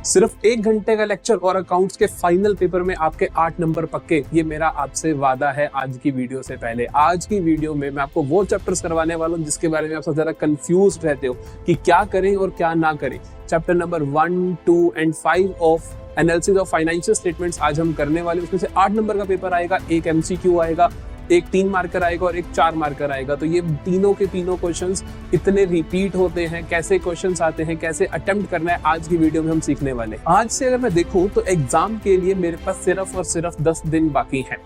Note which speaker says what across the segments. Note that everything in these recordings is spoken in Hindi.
Speaker 1: सिर्फ 1 घंटे का लेक्चर और अकाउंट्स के फाइनल पेपर में आपके 8 नंबर पक्के, ये मेरा आपसे वादा है। आज की वीडियो से पहले, आज की वीडियो में मैं आपको वो चैप्टर्स करवाने वाला हूँ जिसके बारे में आप सबसे ज्यादा कंफ्यूज रहते हो कि क्या करें और क्या ना करें। Chapter number 1, 2 and 5 of analysis of financial statements आज हम करने वाले। उसमें से 8 नंबर का पेपर आएगा, एक एमसीक्यू आएगा, एक 3 मार्कर आएगा और एक 4 मार्कर आएगा। तो ये तीनों के तीनों क्वेश्चंस इतने रिपीट होते हैं, कैसे क्वेश्चंस आते हैं, कैसे अटेम्प्ट करना है, आज की वीडियो में हम सीखने वाले। आज से अगर मैं देखूं तो एग्जाम के लिए मेरे पास सिर्फ और सिर्फ 10 दिन बाकी हैं।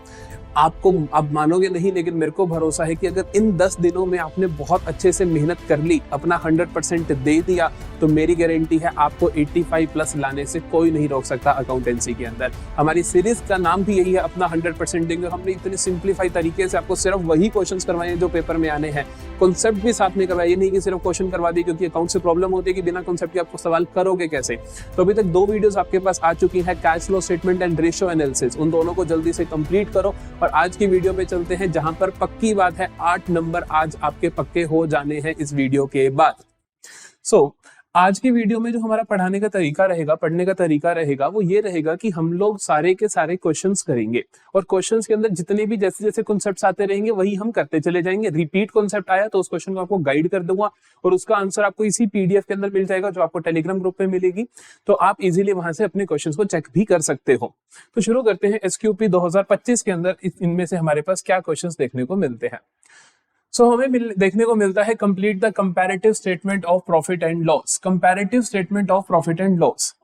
Speaker 1: आपको आप मानोगे नहीं, लेकिन मेरे को भरोसा है कि अगर इन 10 दिनों में आपने बहुत अच्छे से मेहनत कर ली, अपना 100% दे दिया, तो मेरी गारंटी है आपको 85 प्लस लाने से कोई नहीं रोक सकता अकाउंटेंसी के अंदर। हमारी सीरीज का नाम भी यही है, अपना 100% देंगे। हमने इतने सिंप्लीफाई तरीके से आपको सिर्फ वही क्वेश्चंस करवाए हैं जो पेपर में आने हैं। कॉन्सेप्ट भी साथ में करवाए, नहीं कि सिर्फ क्वेश्चन करवा दिए, क्योंकि अकाउंट से प्रॉब्लम होती है कि बिना कॉन्सेप्ट के आपको सवाल करोगे कैसे। तो अभी तक 2 वीडियोस आपके पास आ चुकी है, cash flow statement and ratio analysis. उन दोनों को जल्दी से कंप्लीट करो और आज की वीडियो पे चलते हैं, जहां पर पक्की बात है 8 नंबर आज आपके पक्के हो जाने हैं इस वीडियो के बाद। आज की वीडियो में जो हमारा पढ़ाने का तरीका रहेगा, पढ़ने का तरीका रहेगा, वो ये रहेगा कि हम लोग सारे के सारे क्वेश्चंस करेंगे और क्वेश्चंस के अंदर जितने भी जैसे जैसे कॉन्सेप्ट्स आते रहेंगे वही हम करते चले जाएंगे। रिपीट कॉन्सेप्ट आया तो उस क्वेश्चन को आपको गाइड कर दूंगा और उसका आंसर आपको इसी पीडीएफ के अंदर मिल जाएगा, जो आपको टेलीग्राम ग्रुप पे मिलेगी। तो आप इजीली वहां से अपने क्वेश्चन को चेक भी कर सकते हो। तो शुरू करते हैं। एसक्यूपी 2025 के अंदर इनमें से हमारे पास क्या क्वेश्चन देखने को मिलते हैं। हमें देखने को मिलता है complete the comparative statement of profit and loss. Comparative statement of profit and loss,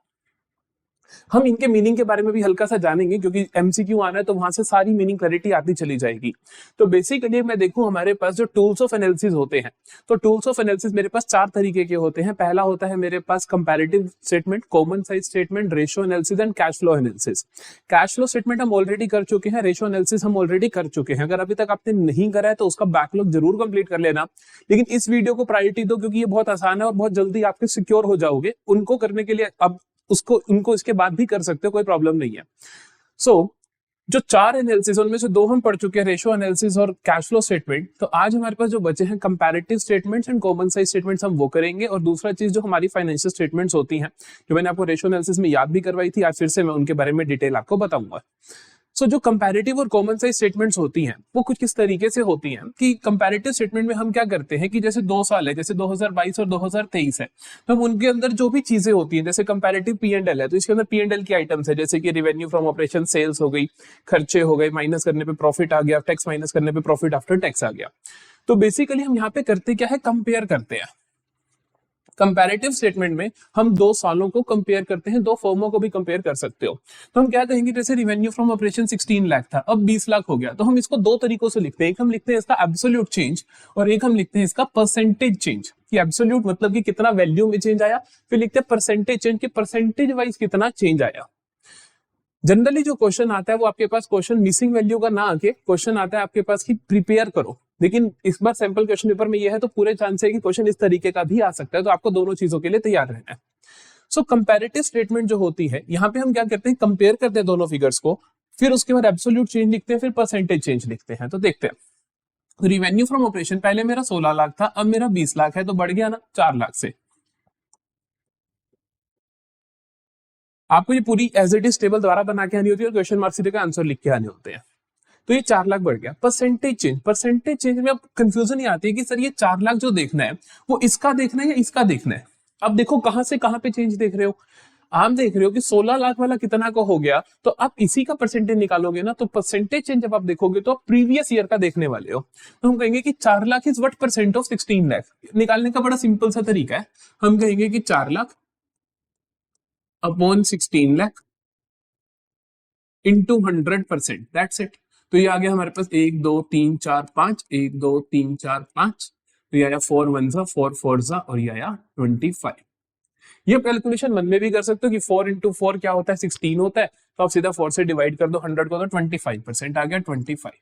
Speaker 1: हम इनके मीनिंग के बारे में भी हल्का सा जानेंगे, क्योंकि एमसीक्यू आना है तो वहां से सारी मीनिंग क्लैरिटी आती चली जाएगी। तो बेसिकली मैं देखूं हमारे पास जो टूल्स ऑफ एनालिसिस होते हैं, तो टूल्स ऑफ एनालिसिस मेरे पास 4 तरीके के होते हैं। पहला होता है मेरे पास comparative statement, common size statement, ratio analysis and cash flow analysis. Cash flow statement हम ऑलरेडी कर चुके हैं, रेशियो एनालिसिस हम ऑलरेडी कर चुके हैं। अगर अभी तक आपने नहीं करा है तो उसका बैकलॉग जरूर कंप्लीट कर लेना, लेकिन इस वीडियो को प्रायोरिटी दो, क्योंकि ये बहुत आसान है और बहुत जल्दी आपके सिक्योर हो जाओगे। उनको करने के लिए अब उनको इसके बाद भी कर सकते हो, कोई प्रॉब्लम नहीं है। जो 4 एनालिसिस, उनमें से 2 हम पढ़ चुके हैं, रेशियो एनालिसिस और कैश फ्लो स्टेटमेंट। तो आज हमारे पास जो बचे हैं comparative statements and common size statements, हम वो करेंगे। और दूसरा चीज जो हमारी फाइनेंशियल स्टेटमेंट्स होती हैं, जो मैंने आपको रेशियो एनालिसिस में याद भी करवाई थी, आज फिर से मैं उनके बारे में डिटेल आपको बताऊंगा। जो कंपैरेटिव और कॉमन साइज स्टेटमेंट्स होती हैं वो कुछ किस तरीके से होती हैं कि कंपैरेटिव स्टेटमेंट में हम क्या करते हैं कि जैसे 2 साल है, जैसे 2022 और 2023 है, तो हम उनके अंदर जो भी चीजें होती हैं, जैसे कंपैरेटिव P&L है तो इसके अंदर P&L की आइटम्स है, जैसे कि रेवेन्यू फ्रॉम ऑपरेशन, सेल्स हो गई, खर्चे हो गए, माइनस करने पे प्रॉफिट आ गया, टैक्स माइनस करने पे प्रॉफिट आफ्टर टैक्स आ गया। तो बेसिकली हम यहाँ पे करते क्या है, कंपेयर करते हैं। कंपैरेटिव स्टेटमेंट में हम 2 सालों को कंपेयर करते हैं, 2 फर्मों को भी कंपेयर कर सकते हो। तो हम क्या कहेंगे, जैसे रेवेन्यू फ्रॉम ऑपरेशन 16 लाख था, अब 20 लाख हो गया, तो हम इसको 2 तरीकों से लिखते हैं। एक हम लिखते हैं इसका एब्सोल्यूट चेंज और एक हम लिखते हैं इसका परसेंटेज चेंज। कि एब्सोल्यूट मतलब कि कितना वैल्यू में चेंज आया, फिर लिखते हैं परसेंटेज चेंज कि परसेंटेज वाइज कितना चेंज आया। जनरली जो क्वेश्चन आता है वो आपके पास क्वेश्चन मिसिंग वैल्यू का ना आके क्वेश्चन आता है आपके पास कि प्रिपेयर करो, लेकिन इस बार सैंपल क्वेश्चन पेपर में यह है तो पूरे चांस है कि क्वेश्चन इस तरीके का भी आ सकता है, तो आपको दोनों चीजों के लिए तैयार रहना है। कंपैरेटिव स्टेटमेंट जो होती है, यहाँ पे हम क्या करते हैं, कंपेयर करते हैं दोनों फिगर्स को, फिर उसके बाद एब्सोल्यूट चेंज लिखते हैं, फिर परसेंटेज चेंज लिखते हैं। तो देखते हैं, रिवेन्यू फ्रॉम ऑपरेशन पहले मेरा 16 लाख था, अब मेरा 20 लाख है, तो बढ़ गया ना 4 लाख से। आपको ये पूरी एज इट इज टेबल द्वारा बना के आनी होती है और क्वेश्चन मार्क सीधे का आंसर लिख के आने होते हैं। तो ये 4 लाख बढ़ गया। परसेंटेज चेंज में अब कंफ्यूजन नहीं आती है कि सर ये 4 लाख जो देखना है वो इसका देखना है या इसका देखना है। अब देखो कहां से कहां पे चेंज देख रहे हो, आप देख रहे हो कि 16 लाख वाला कितना का हो गया, तो आप इसी का परसेंटेज निकालोगे ना, तो परसेंटेज चेंज जब आप देखोगे तो आप प्रीवियस ईयर का देखने वाले हो। तो हम कहेंगे कि 4 lakh is what percent of 16 lakh. निकालने का बड़ा सिंपल सा तरीका है, हम कहेंगे कि 4 lakh upon 16 lakh into 100%, that's it. तो ये आ गया हमारे पास 1 2 3 4 5, 1 2 3 4 5, तो ये आया 4 1 4 4 और ये आया 25। ये कैलकुलेशन मन में भी कर सकते हो कि 4 इंटू 4 क्या होता है, 16 होता है, तो आप सीधा 4 से डिवाइड कर दो 100 को, तो 25% आ गया, 25।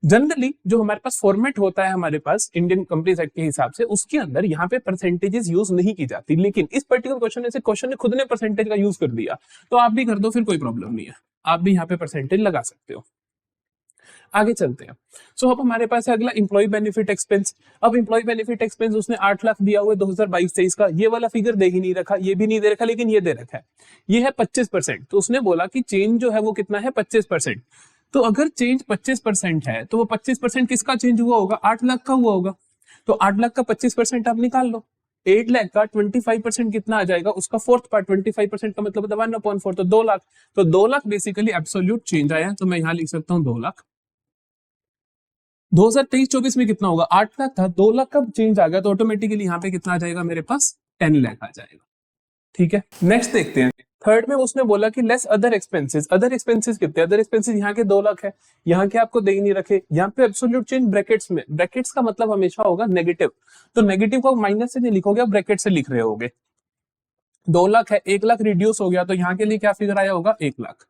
Speaker 1: जनरली जो हमारे पास फॉर्मेट होता है हमारे पास इंडियन कंपनीज एक्ट के हिसाब से, उसके अंदर यहाँ पे परसेंटेजेस यूज नहीं की जाती, लेकिन इस पर्टिकुलर क्वेश्चन ने खुद ने परसेंटेज का यूज कर दिया, तो आप भी कर दो, फिर कोई प्रॉब्लम नहीं है, आप भी यहाँ पे परसेंटेज लगा सकते हो। आगे चलते हैं। सो अब हमारे पास है अगला एम्प्लॉय बेनिफिट एक्सपेंस। अब एम्प्लॉय बेनिफिट एक्सपेंस उसने 8 लाख दिया हुआ है 2022-23 का, ये वाला फिगर दे ही नहीं रखा, ये भी नहीं दे रखा, लेकिन ये दे रखा है, ये है 25%। तो उसने बोला कि चेंज जो है वो कितना है 25%। तो अगर चेंज 25% है तो वो 25% किसका चेंज हुआ होगा, 8 लाख का हुआ होगा। तो 8 लाख का 25% आप निकाल लो, 8 लाख का 25% कितना आ जाएगा, उसका फोर्थ पार्ट 25% का मतलब 1/4, तो 2 लाख। तो 2 लाख बेसिकली एब्सोल्यूट चेंज आया, तो मैं यहां लिख सकता हूं 2 लाख। 2023-24 में कितना होगा, 8 लाख था, 2 लाख का चेंज आ गया, तो ऑटोमेटिकली यहाँ पे कितना आ जाएगा मेरे पास, 10 लाख आ जाएगा। ठीक है, नेक्स्ट देखते हैं। थर्ड में उसने बोला कि less other expenses. Other expenses कितने, अदर एक्सपेंसेस यहाँ के 2 लाख है, यहाँ के आपको दे ही नहीं रखे। यहाँ पे एब्सोल्यूट चेंज ब्रैकेट्स में, ब्रैकेट्स का मतलब हमेशा होगा नेगेटिव, तो नेगेटिव को माइनस से नहीं लिखोगे, आप ब्रैकेट से लिख रहे होगे। 2 लाख है, 1 लाख रिड्यूस हो गया, तो यहाँ के लिए क्या फिगर आया होगा, 1 लाख।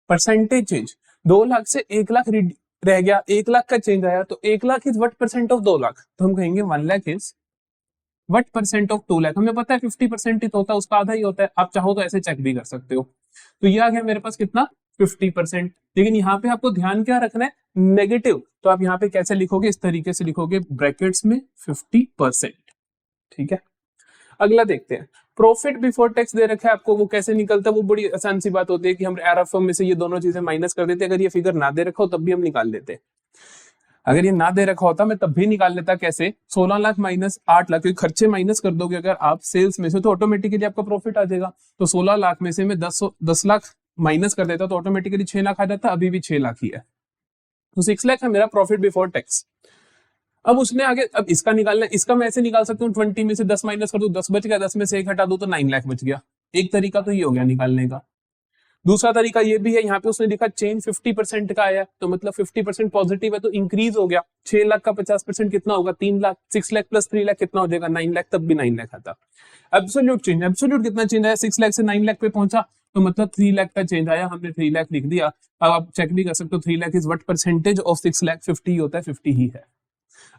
Speaker 1: परसेंटेज चेंज, 2 लाख से 1 लाख रह गया, 1 लाख का चेंज आया, तो 1 lakh is what percent of 2 lakh, तो हम कहेंगे 1 lakh is what percent of 2 lakh. हमें पता है 50% ही तो होता है, उसका आधा ही होता है, आप चाहो तो ऐसे चेक भी कर सकते हो। तो ये आ गया मेरे पास कितना, 50%। लेकिन यहाँ पे आपको ध्यान क्या रखना है, नेगेटिव, तो आप यहाँ पे कैसे लिखोगे, इस तरीके से लिखोगे, ब्रैकेट्स में 50%। ठीक है, अगला देखते हैं। प्रॉफिट बिफोर टैक्स दे रखा है आपको, वो कैसे निकलता है, वो बड़ी आसान सी बात होती है कि हम आरएफओ में से ये दोनों चीजें माइनस कर देते हैं। अगर ये फिगर ना दे रखा हो तब भी हम निकाल लेते हैं, अगर ये ना दे रखा होता मैं तब भी निकाल लेता। कैसे, 16 लाख माइनस 8 लाख, क्योंकि खर्चे माइनस कर दोगे अगर आप सेल्स में से, तो ऑटोमेटिकली आपका प्रॉफिट आ जाएगा। तो 16 लाख में से मैं 10 लाख माइनस कर देता तो ऑटोमेटिकली 6 लाख आ जाता, अभी भी 6 लाख ही है, तो 6 लाख है मेरा प्रॉफिट बिफोर टैक्स। अब उसने आगे, अब इसका निकालना है, इसका मैं ऐसे निकाल सकता हूँ, 20 में से 10 माइनस कर दूं, 10 बच गया, 10 में से 1 हटा दूं तो 9 लाख बच गया। एक तरीका तो ये हो गया निकालने का। दूसरा तरीका ये भी है, यहाँ पे उसने लिखा चेंज 50% का आया, तो मतलब 50% पॉजिटिव है, तो इंक्रीज हो गया। 6 लाख का 50% कितना होगा, 3 लाख, 6 लाख प्लस 3 लाख कितना हो जाएगा, 9 लाख, तब भी 9 लाख आता। एब्सोल्यूट चेंज, एब्सोल्यूट कितना चेंज आया, 6 लाख से 9 लाख पे पहुंचा, तो मतलब 3 लाख का चेंज आया, हमने 3 लाख लिख दिया। अब आप चेक भी कर सकते हो 3 lakh is what percentage of 6 lakh, 50 ही होता है, 50 ही है।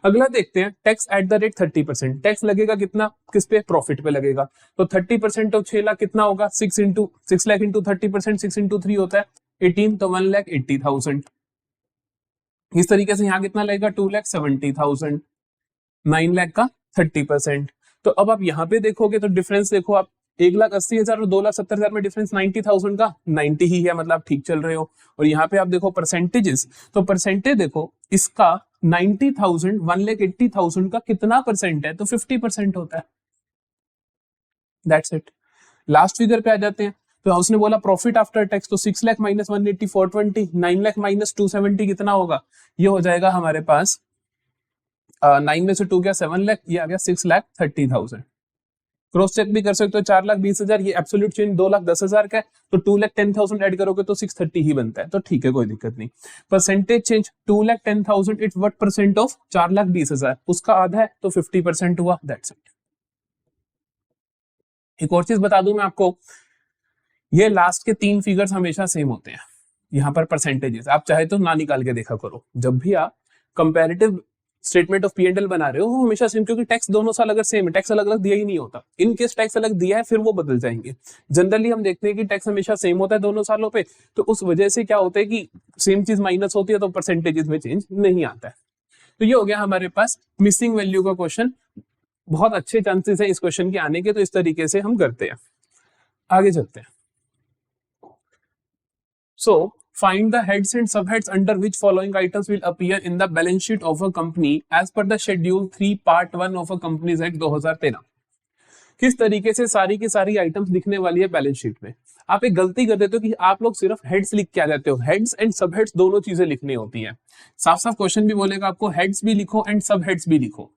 Speaker 1: अगला देखते हैं, tax at the rate 30%। Tax लगेगा कितना, किस पे, प्रॉफिट पे लगेगा। तो 30% ऑफ 6 लाख कितना होगा, 6 लाख इंटू 30%, 6 इंटू 3 होता है 18, तो 1,80,000। इस तरीके से यहाँ कितना लगेगा, 2,70,000। 9 लाख का 30%। तो अब आप यहाँ पे देखोगे तो डिफरेंस देखो आप, 1,80,000 और 2,70,000 में डिफरेंस 90,000 का 90 ही है, मतलब आप ठीक चल रहे हो। और यहाँ पे आप देखो परसेंटेजेस, तो परसेंटेज देखो इसका 90,000 1,80,000 का कितना परसेंट है, तो 50% होता है। That's it. लास्ट फिगर पे आ जाते हैं। तो उसने बोला प्रॉफिट आफ्टर टैक्स, तो 6 लाख माइनस 180 420, 9 लाख माइनस 270 कितना होगा, ये हो जाएगा हमारे पास 9 में से 2 गया 7 लाख, ये आ गया 6,30,000। क्रॉस चेक भी कर सकते हो, 4,20,000, ये एब्सोल्यूट चेंज 2,10,000 का है, तो 2,10,000 ऐड करोगे तो 630 ही बनता है, तो ठीक है, कोई दिक्कत नहीं। Percentage change 2,10,000 it's what percent of 4,20,000, उसका आधा है, तो 50% हुआ। That's it. एक और चीज बता दूं मैं आपको, ये लास्ट के 3 फिगर्स हमेशा सेम होते हैं, यहाँ पर परसेंटेजेस आप चाहे तो ना निकाल के देखा करो। जब भी आप कंपैरेटिव स्टेटमेंट ऑफ P&L बना रहे हो वो हमेशा सेम, क्योंकि टैक्स दोनों साल अगर सेम है, टैक्स अलग अलग दिया ही नहीं होता। इन केस टैक्स अलग दिया है फिर वो बदल जाएंगे। जनरली हम देखते हैं कि टैक्स हमेशा सेम होता है दोनों सालों पे, तो उस वजह से क्या होता है कि सेम चीज माइनस होती है तो परसेंटेजेस में चेंज नहीं आता है। तो ये हो गया हमारे पास मिसिंग वैल्यू का क्वेश्चन। बहुत अच्छे चांसेस है इस क्वेश्चन के आने के, तो इस तरीके से हम करते हैं। आगे चलते हैं। So find the heads and subheads under which following items will appear in the balance sheet of a company as per the schedule 3 part 1 of a Companies Act 2013। किस तरीके से सारी की सारी आइटम्स दिखने वाली है बैलेंस शीट में। आप एक गलती कर देते हो कि आप लोग सिर्फ हेड्स लिख के आ जाते हो, हेड्स एंड सब हेड्स दोनों चीजें लिखनी होती है। साफ साफ क्वेश्चन भी बोलेगा आपको हेड्स भी लिखो एंड सब हेड्स भी लिखो।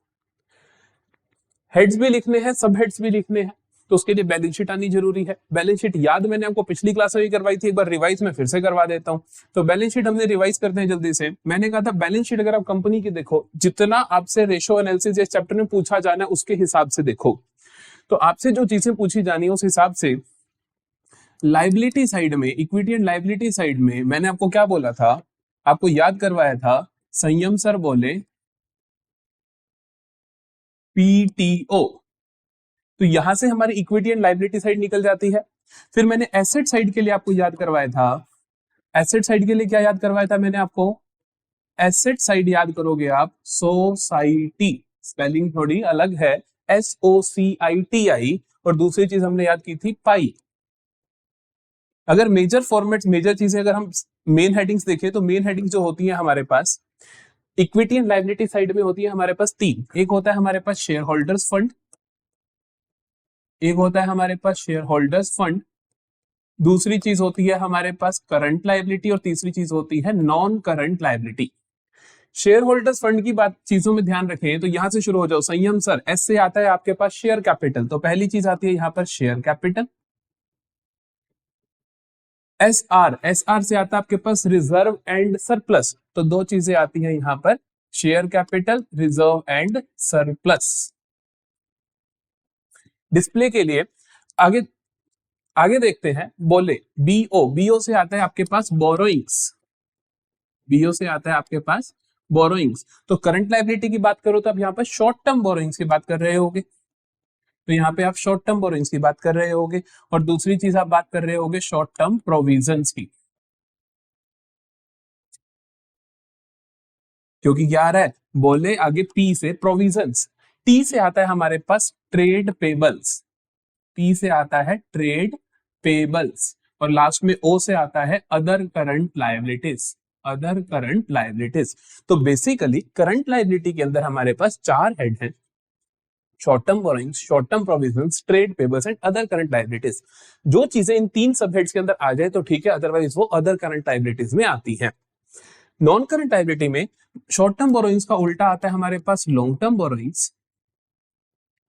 Speaker 1: हेड्स भी लिखने हैं, सब हेड्स भी लिखने हैं, तो उसके लिए बैलेंस शीट आनी जरूरी है। बैलेंस शीट याद मैंने आपको पिछली क्लास में भी करवाई थी, एक बार रिवाइज में फिर से करवा देता हूं। तो बैलेंस शीट हमने रिवाइज करते हैं जल्दी से। मैंने कहा था बैलेंस शीट अगर आप कंपनी की देखो, जितना आपसे रेशो एनालिसिस इस चैप्टर में पूछा जाना है उसके हिसाब से देखो, तो आपसे जो चीजें पूछी जानी है उस हिसाब से लाइबिलिटी साइड में, इक्विटी एंड लाइबिलिटी साइड में मैंने आपको क्या बोला था, आपको याद करवाया था, संयम सर बोले पीटीओ, तो यहां से हमारी इक्विटी एंड लाइबिलिटी साइड निकल जाती है। फिर मैंने एसेट साइड के लिए आपको याद करवाया था एसेट साइड के लिए क्या याद करवाया था मैंने आपको? एसेट साइड याद करोगे आप सोसाइटी, स्पेलिंग थोड़ी अलग है, SOCITI, और दूसरी चीज हमने याद की थी पाई। अगर मेजर फॉर्मेट, मेजर चीजें अगर हम मेन हेडिंग्स देखें तो मेन हेडिंग्स जो होती है हमारे पास इक्विटी एंड लायबिलिटी साइड में होती है हमारे पास तीन। एक होता है हमारे पास शेयर होल्डर्स फंड, एक होता है हमारे पास शेयर होल्डर्स फंड, दूसरी चीज होती है हमारे पास करंट लायबिलिटी, और तीसरी चीज होती है non current liability. Share holders fund की बात चीजों में ध्यान रखें तो यहां से शुरू हो जाओ। संयम सर, एस से आता है आपके पास शेयर कैपिटल, तो पहली चीज आती है यहां पर शेयर कैपिटल। एस आर से आता है आपके पास रिजर्व एंड सरप्लस, तो दो चीजें आती हैं यहां पर, share capital, reserve and surplus. Display के लिए आगे आगे देखते हैं, बोले बीओ से आता है आपके पास बोरोइंग्स, बीओ से आता है आपके पास बोरोइंग्स। तो करंट लायबिलिटी की बात करो तो आप यहाँ पर शॉर्ट टर्म बोरोइंग्स की बात कर रहे होगे, तो यहाँ पे आप शॉर्ट टर्म बोरोइंग्स की बात कर रहे होगे, और दूसरी चीज आप बात कर रहे होगे शॉर्ट टर्म प्रोविजंस की, क्योंकि क्या आ रहा है, बोले आगे पी से प्रोविजंस, टी से आता है हमारे पास ट्रेड पेबल्स, पी से आता है ट्रेड पेबल्स, और लास्ट में ओ से आता है other current liabilities, other current liabilities. तो बेसिकली करंट लायबिलिटी के अंदर हमारे पास चार हेड हैं, short term borrowings, short term provisions, trade payables and other current liabilities. जो चीजें इन तीन सब हेड्स के अंदर आ जाए तो ठीक है, अदरवाइज वो अदर करंट लायबिलिटीज में आती हैं। नॉन करंट लायबिलिटी में शॉर्ट टर्म बोरोइंग्स का उल्टा आता है हमारे पास long term borrowings,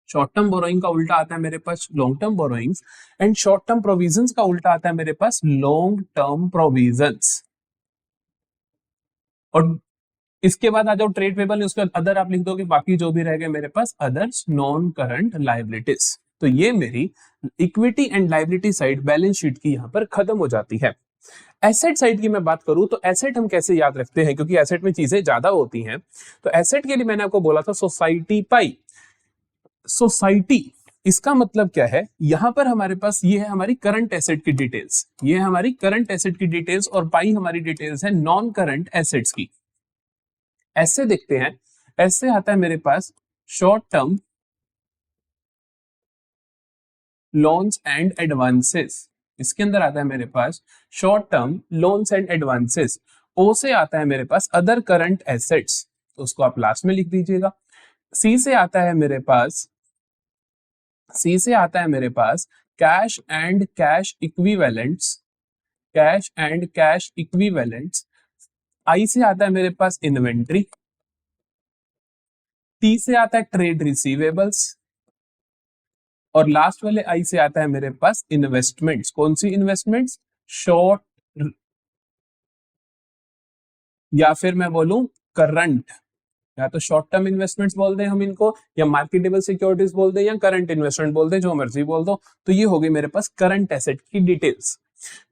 Speaker 1: short term borrowing का उल्टा आता है मेरे पास long term borrowings, and short term provisions का उल्टा आता है मेरे पास लॉन्ग टर्म प्रोविजंस। और इसके बाद आ जाओ ट्रेड पेबल, उसके बाद अदर आप लिख दोगे, बाकी जो भी रह गए मेरे पास अदर्स नॉन करंट लायबिलिटीज। तो ये मेरी equity and liability side balance sheet की यहां पर खत्म हो जाती है। एसेट साइड की मैं बात करूं तो एसेट हम कैसे याद रखते हैं, क्योंकि एसेट में चीजें ज्यादा होती हैं। तो एसेट के लिए मैंने आपको बोला था सोसाइटी पाई, सोसाइटी इसका मतलब क्या है, यहां पर हमारे पास ये है हमारी करंट एसेट की डिटेल्स, ये है हमारी करंट एसेट की डिटेल्स, और पाई हमारी डिटेल्स है नॉन करंट एसेट्स की। ऐसे देखते हैं, ऐसे आता है मेरे पास short term loans and advances, इसके अंदर आता है मेरे पास short term loans and advances. O से आता है मेरे पास अदर करंट एसेट्स, तो उसको आप लास्ट में लिख दीजिएगा। सी से आता है मेरे पास, सी से आता है मेरे पास cash and cash equivalents, cash and cash equivalents. I से आता है मेरे पास इन्वेंट्री, टी से आता है ट्रेड रिसीवेबल्स, और लास्ट वाले आई से आता है मेरे पास इन्वेस्टमेंट्स। कौन सी इन्वेस्टमेंट्स? शॉर्ट, या फिर मैं बोलूं करंट, या तो शॉर्ट टर्म इन्वेस्टमेंट्स बोल दें हम इनको, या मार्केटेबल सिक्योरिटीज बोल दें, या करंट इन्वेस्टमेंट बोल दें, जो मर्जी बोल दो। तो ये हो गई मेरे पास करंट एसेट की डिटेल्स।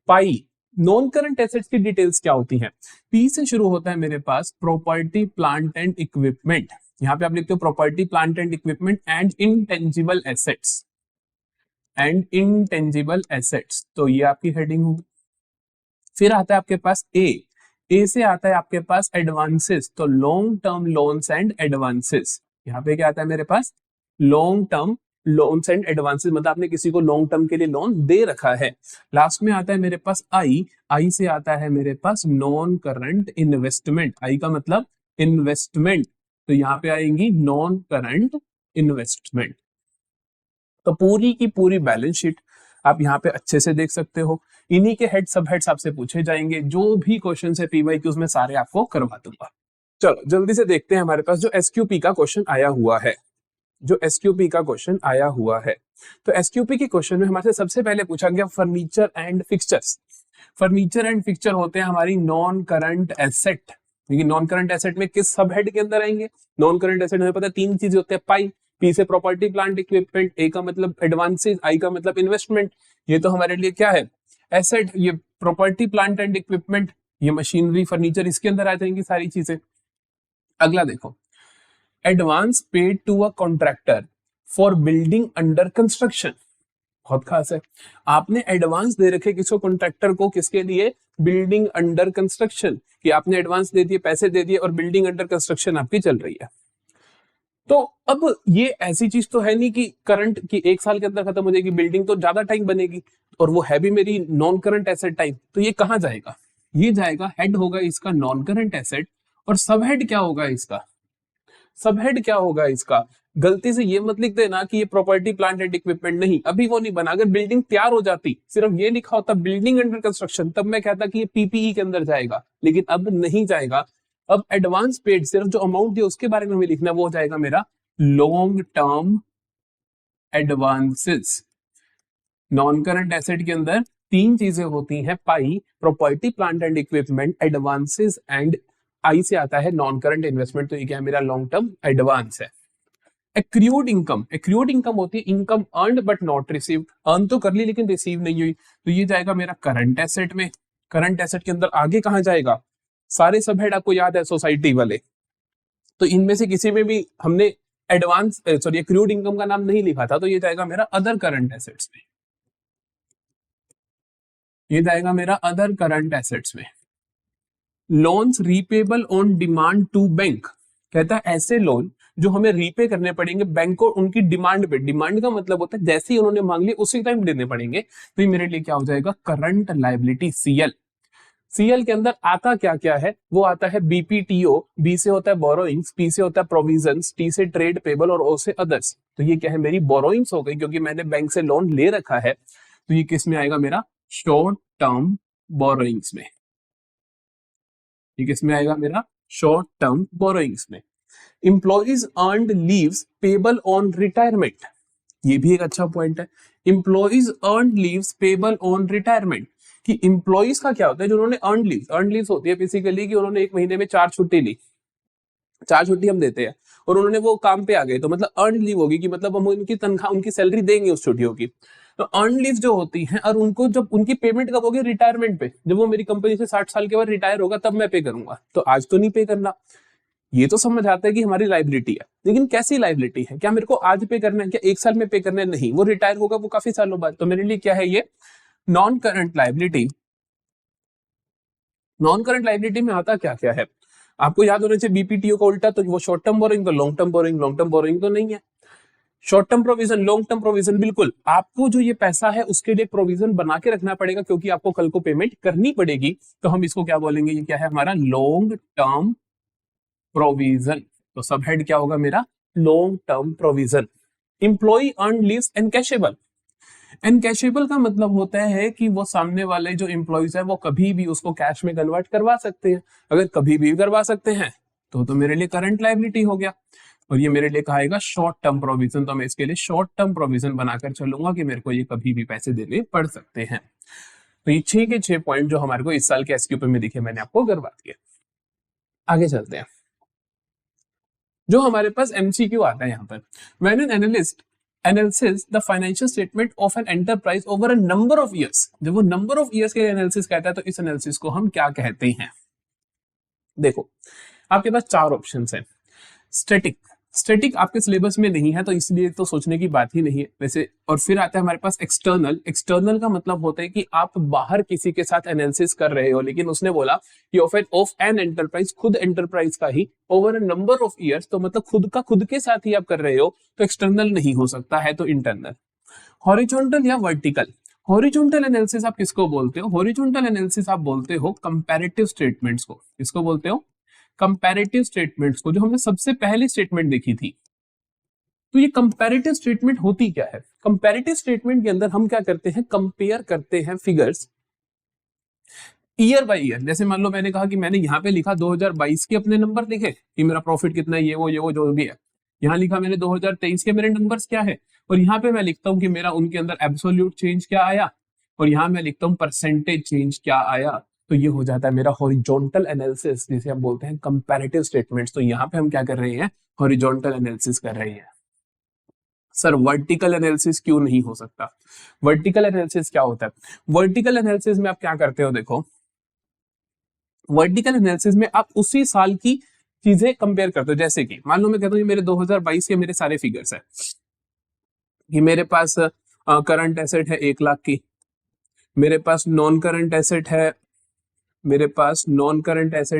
Speaker 1: पाई नॉन करंट एसेट्स की डिटेल्स क्या होती हैं? पी से शुरू होता है मेरे पास प्रॉपर्टी प्लांट एंड इक्विपमेंट, यहां पे आप लिखते हो property plant and equipment and intangible assets, and intangible assets, तो ये आपकी हेडिंग होगी। फिर आता है आपके पास ए से आता है आपके पास एडवांसेस, तो long term loans and advances, यहाँ पे क्या आता है मेरे पास long term loans and advances, मतलब आपने किसी को लॉन्ग टर्म के लिए लोन दे रखा है। लास्ट में आता है मेरे पास आई से आता है मेरे पास नॉन करंट इन्वेस्टमेंट, आई का मतलब इन्वेस्टमेंट, तो यहाँ पे आएंगी नॉन करंट इन्वेस्टमेंट। तो पूरी की पूरी बैलेंस शीट आप यहाँ पे अच्छे से देख सकते हो। इन्हीं के हेड सब हेड्स आपसे पूछे जाएंगे, जो भी क्वेश्चन है पीवाईक्यूज में सारे आपको करवा दूंगा। चलो जल्दी से देखते हैं हमारे पास जो एसक्यूपी का क्वेश्चन आया हुआ है, जो एसक्यूपी का क्वेश्चन आया हुआ है। तो एसक्यूपी के क्वेश्चन में हमारे सबसे पहले पूछा गया furniture and fixtures. Furniture and fixture होते हैं हमारी नॉन करंट एसेट, क्योंकि नॉन करंट एसेट में किस सब हेड के अंदर आएंगे? नॉन करंट एसेट में पता है तीन चीजें होते हैं, पाई, पी से प्रॉपर्टी प्लांट इक्विपमेंट, ए का मतलब एडवांसेस, आई का मतलब इन्वेस्टमेंट। ये तो हमारे लिए क्या है? एसेट। ये प्रॉपर्टी प्लांट एंड इक्विपमेंट, ये मशीनरी फर्नीचर, इसके अंदर आ जाएंगी सारी चीजें। अगला देखो, advance paid to a contractor for building under construction. बहुत खास है। आपने एडवांस दे रखे किसी कॉन्ट्रैक्टर को, किसके लिए? बिल्डिंग अंडर कंस्ट्रक्शन, कि आपने एडवांस दे दिए, पैसे दे दिए और बिल्डिंग अंडर कंस्ट्रक्शन आपकी चल रही है। तो अब ये ऐसी चीज तो है नहीं कि करंट की 1 साल के अंदर खत्म हो जाएगी, बिल्डिंग तो ज्यादा टाइम बनेगी और वो है भी मेरी नॉन करंट एसेट टाइप। तो ये कहाँ जाएगा? ये जाएगा, हेड होगा इसका नॉन करंट एसेट, और सब हेड क्या होगा इसका? सब हेड क्या होगा इसका? गलती से ये मत लिख देना कि ये प्रॉपर्टी प्लांट एंड इक्विपमेंट, नहीं, अभी वो नहीं बना। अगर बिल्डिंग तैयार हो जाती, सिर्फ ये लिखा होता बिल्डिंग अंडर कंस्ट्रक्शन, तब मैं कहता कि ये पीपीई के अंदर जाएगा, लेकिन अब नहीं जाएगा। अब एडवांस पेड, सिर्फ जो अमाउंट है उसके बारे में हमें लिखना, वो हो जाएगा मेरा long term advances. Non current asset के अंदर 3 चीजें होती हैं, पाई, property plant and equipment, advances and I से आता है नॉन करंट इन्वेस्टमेंट। तो ये क्या है? मेरा लॉन्ग टर्म एडवांस है। एक्रूड इनकम, एक्रूड इनकम होती है income earned but not received, earn तो कर ली लेकिन रिसीव नहीं हुई, तो ये जाएगा मेरा करंट एसेट में। करंट एसेट के अंदर आगे कहां जाएगा? सारे सब हेड आपको याद है सोसाइटी वाले, तो इनमें से किसी में भी हमने एडवांस सॉरी एक्रूड इनकम का नाम नहीं लिखा था, तो ये जाएगा मेरा अदर करंट एसेट्स में। ये जाएगा मेरा अदर करंट एसेट्स में। Loans repayable on demand to bank, कहता है ऐसे लोन जो हमें रीपे करने पड़ेंगे बैंक को उनकी डिमांड पे। डिमांड का मतलब होता है जैसे ही उन्होंने मांग लिया उसी टाइम देने पड़ेंगे। तो ये मेरे लिए क्या हो जाएगा? Current liability, CL. सीएल के अंदर आता क्या क्या है? वो आता है बीपीटीओ, बी से होता है बोरोइंग्स, पी से होता है प्रोविजंस, टी से ट्रेड पेबल और ओ से अदर्स। तो ये क्या है? मेरी बोरोइंग्स हो गई, क्योंकि मैंने बैंक से लोन ले रखा है। तो ये किस में आएगा? मेरा शॉर्ट टर्म बोरोइंग्स में। ये किस में आएगा? मेरा शॉर्ट टर्म बोरोइंग्स में। Employees earned leaves payable on retirement, ये भी एक अच्छा पॉइंट है। Employees earned leaves payable on retirement, कि employees का क्या होता है? जो उन्होंने earned leaves होती है बेसिकली कि उन्होंने 1 महीने में 4 छुट्टी ली, 4 छुट्टी हम देते हैं और उन्होंने वो काम पे आ गए, तो मतलब अर्न लीव होगी, कि मतलब हम उनकी तनख्वाह, उनकी सैलरी देंगे उस छुट्टियों की। तो अर्न लीव जो होती हैं, और उनको जब उनकी पेमेंट कब होगी? रिटायरमेंट पे, जब वो मेरी कंपनी से 60 साल के बाद रिटायर होगा तब मैं पे करूंगा। तो आज तो नहीं पे करना। ये तो समझ आता है कि हमारी लाइबिलिटी है, लेकिन कैसी लाइबिलिटी है? क्या मेरे को आज पे करना है? क्या 1 साल में पे करना है? नहीं, वो रिटायर होगा वो काफी सालों बाद। तो मेरे लिए क्या है? ये non current liability. Non current liability में आता क्या क्या है? आपको याद होना चाहिए बीपीटीओ का उल्टा, तो वो शॉर्ट टर्म बोरिंग, तो long term borrowing, long term borrowing तो नहीं है। Short term provision, long term provision, बिल्कुल आपको जो ये पैसा है उसके लिए प्रोविजन बना के रखना पड़ेगा, क्योंकि आपको कल को पेमेंट करनी पड़ेगी। तो हम इसको क्या बोलेंगे? ये क्या है? हमारा लॉन्ग टर्म प्रोविजन। तो सब हेड क्या होगा मेरा? Long term provision. Employee earn leaves encashable. Encashable का मतलब होता है कि वो सामने वाले जो एम्प्लॉयज है वो कभी भी उसको कैश में कन्वर्ट करवा सकते हैं। अगर कभी भी करवा सकते हैं तो मेरे लिए करंट लायबिलिटी हो गया, और ये मेरे लिए कहेगा शॉर्ट टर्म प्रोविजन। तो मैं इसके लिए शॉर्ट टर्म प्रोविजन बनाकर चलूंगा कि मेरे को ये कभी भी पैसे देने पड़ सकते हैं। तो ये 6 के 6 पॉइंट जो हमारे को इस साल के एसक्यूपी में दिखे, मैंने आपको करवा दिए। आगे चलते हैं। जो हमारे पास एमसीक्यू आता है यहाँ पर, when an analyst analysis the financial statement of an enterprise over a number of years, जब वो नंबर ऑफ इयर्स के एनालिसिस कहता है तो इस एनालिसिस को हम क्या कहते हैं? देखो, आपके पास 4 ऑप्शंस हैं। स्टैटिक, स्टैटिक आपके सिलेबस में नहीं है तो इसलिए तो सोचने की बात ही नहीं है वैसे। और फिर आता है हमारे पास एक्सटर्नल। एक्सटर्नल का मतलब होता है कि आप बाहर किसी के साथ एनालिसिस कर रहे हो, लेकिन उसने बोला कि ऑफ एन एंटरप्राइज, खुद एंटरप्राइज का ही, over a number of years, तो मतलब खुद का खुद के साथ ही आप कर रहे हो, तो एक्सटर्नल नहीं हो सकता है, तो इंटरनल। हॉरिजॉन्टल या वर्टिकल, हॉरिजॉन्टल एनालिसिस आप किसको बोलते हो? हॉरिजॉन्टल एनालिसिस आप बोलते हो कंपैरेटिव स्टेटमेंट्स को। किसको बोलते हो? कंपैरेटिव स्टेटमेंट्स को, जो हमने सबसे पहली स्टेटमेंट देखी थी। तो ये कंपैरेटिव स्टेटमेंट होती क्या है? कंपैरेटिव स्टेटमेंट के अंदर हम क्या करते हैं? कंपेयर करते हैं फिगर्स ईयर बाय ईयर। जैसे मान लो मैंने कहा कि मैंने यहाँ पे लिखा 2022 के अपने नंबर लिखे कि मेरा प्रॉफिट कितना है, ये वो जो भी है। यहाँ लिखा मैंने 2023 के मेरे नंबर्स क्या है, और यहाँ पे मैं लिखता हूँ कि मेरा उनके अंदर एब्सोल्यूट चेंज क्या आया, और यहाँ मैं लिखता हूँ परसेंटेज चेंज क्या आया। तो ये हो जाता है मेरा हॉरिजॉन्टल एनालिसिस, जिसे हम बोलते हैं कंपैरेटिव स्टेटमेंट्स। तो यहाँ पे हम क्या कर रहे हैं? हॉरिजॉन्टल एनालिसिस कर रहे हैं। सर वर्टिकल एनालिसिस क्यों नहीं हो सकता? वर्टिकल एनालिसिस क्या होता है? वर्टिकल एनालिसिस में आप क्या करते हो? देखो, वर्टिकल एनालिसिस में आप उसी साल की चीजें कंपेयर करते हो। जैसे कि मान लो मैं कहता हूँ मेरे 2022 के मेरे सारे फिगर्स है, कि मेरे पास करंट एसेट है 1 लाख की, मेरे पास नॉन करंट एसेट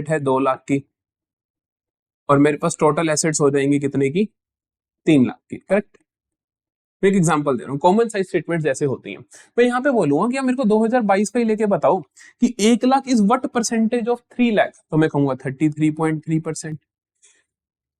Speaker 1: है 2 लाख की, और मेरे पास टोटल एसेट्स हो जाएंगी कितने की, 3 लाख की। करेक्ट। मैं एक एग्जांपल दे रहा हूँ, कॉमन साइज स्टेटमेंट्स जैसे होती हैं। मैं यहाँ पे बोलूंगा कि मेरे को 2022 का ही लेके बताओ कि 1 lakh is what percentage of 3 lakh, तो मैं कहूंगा 33.3%।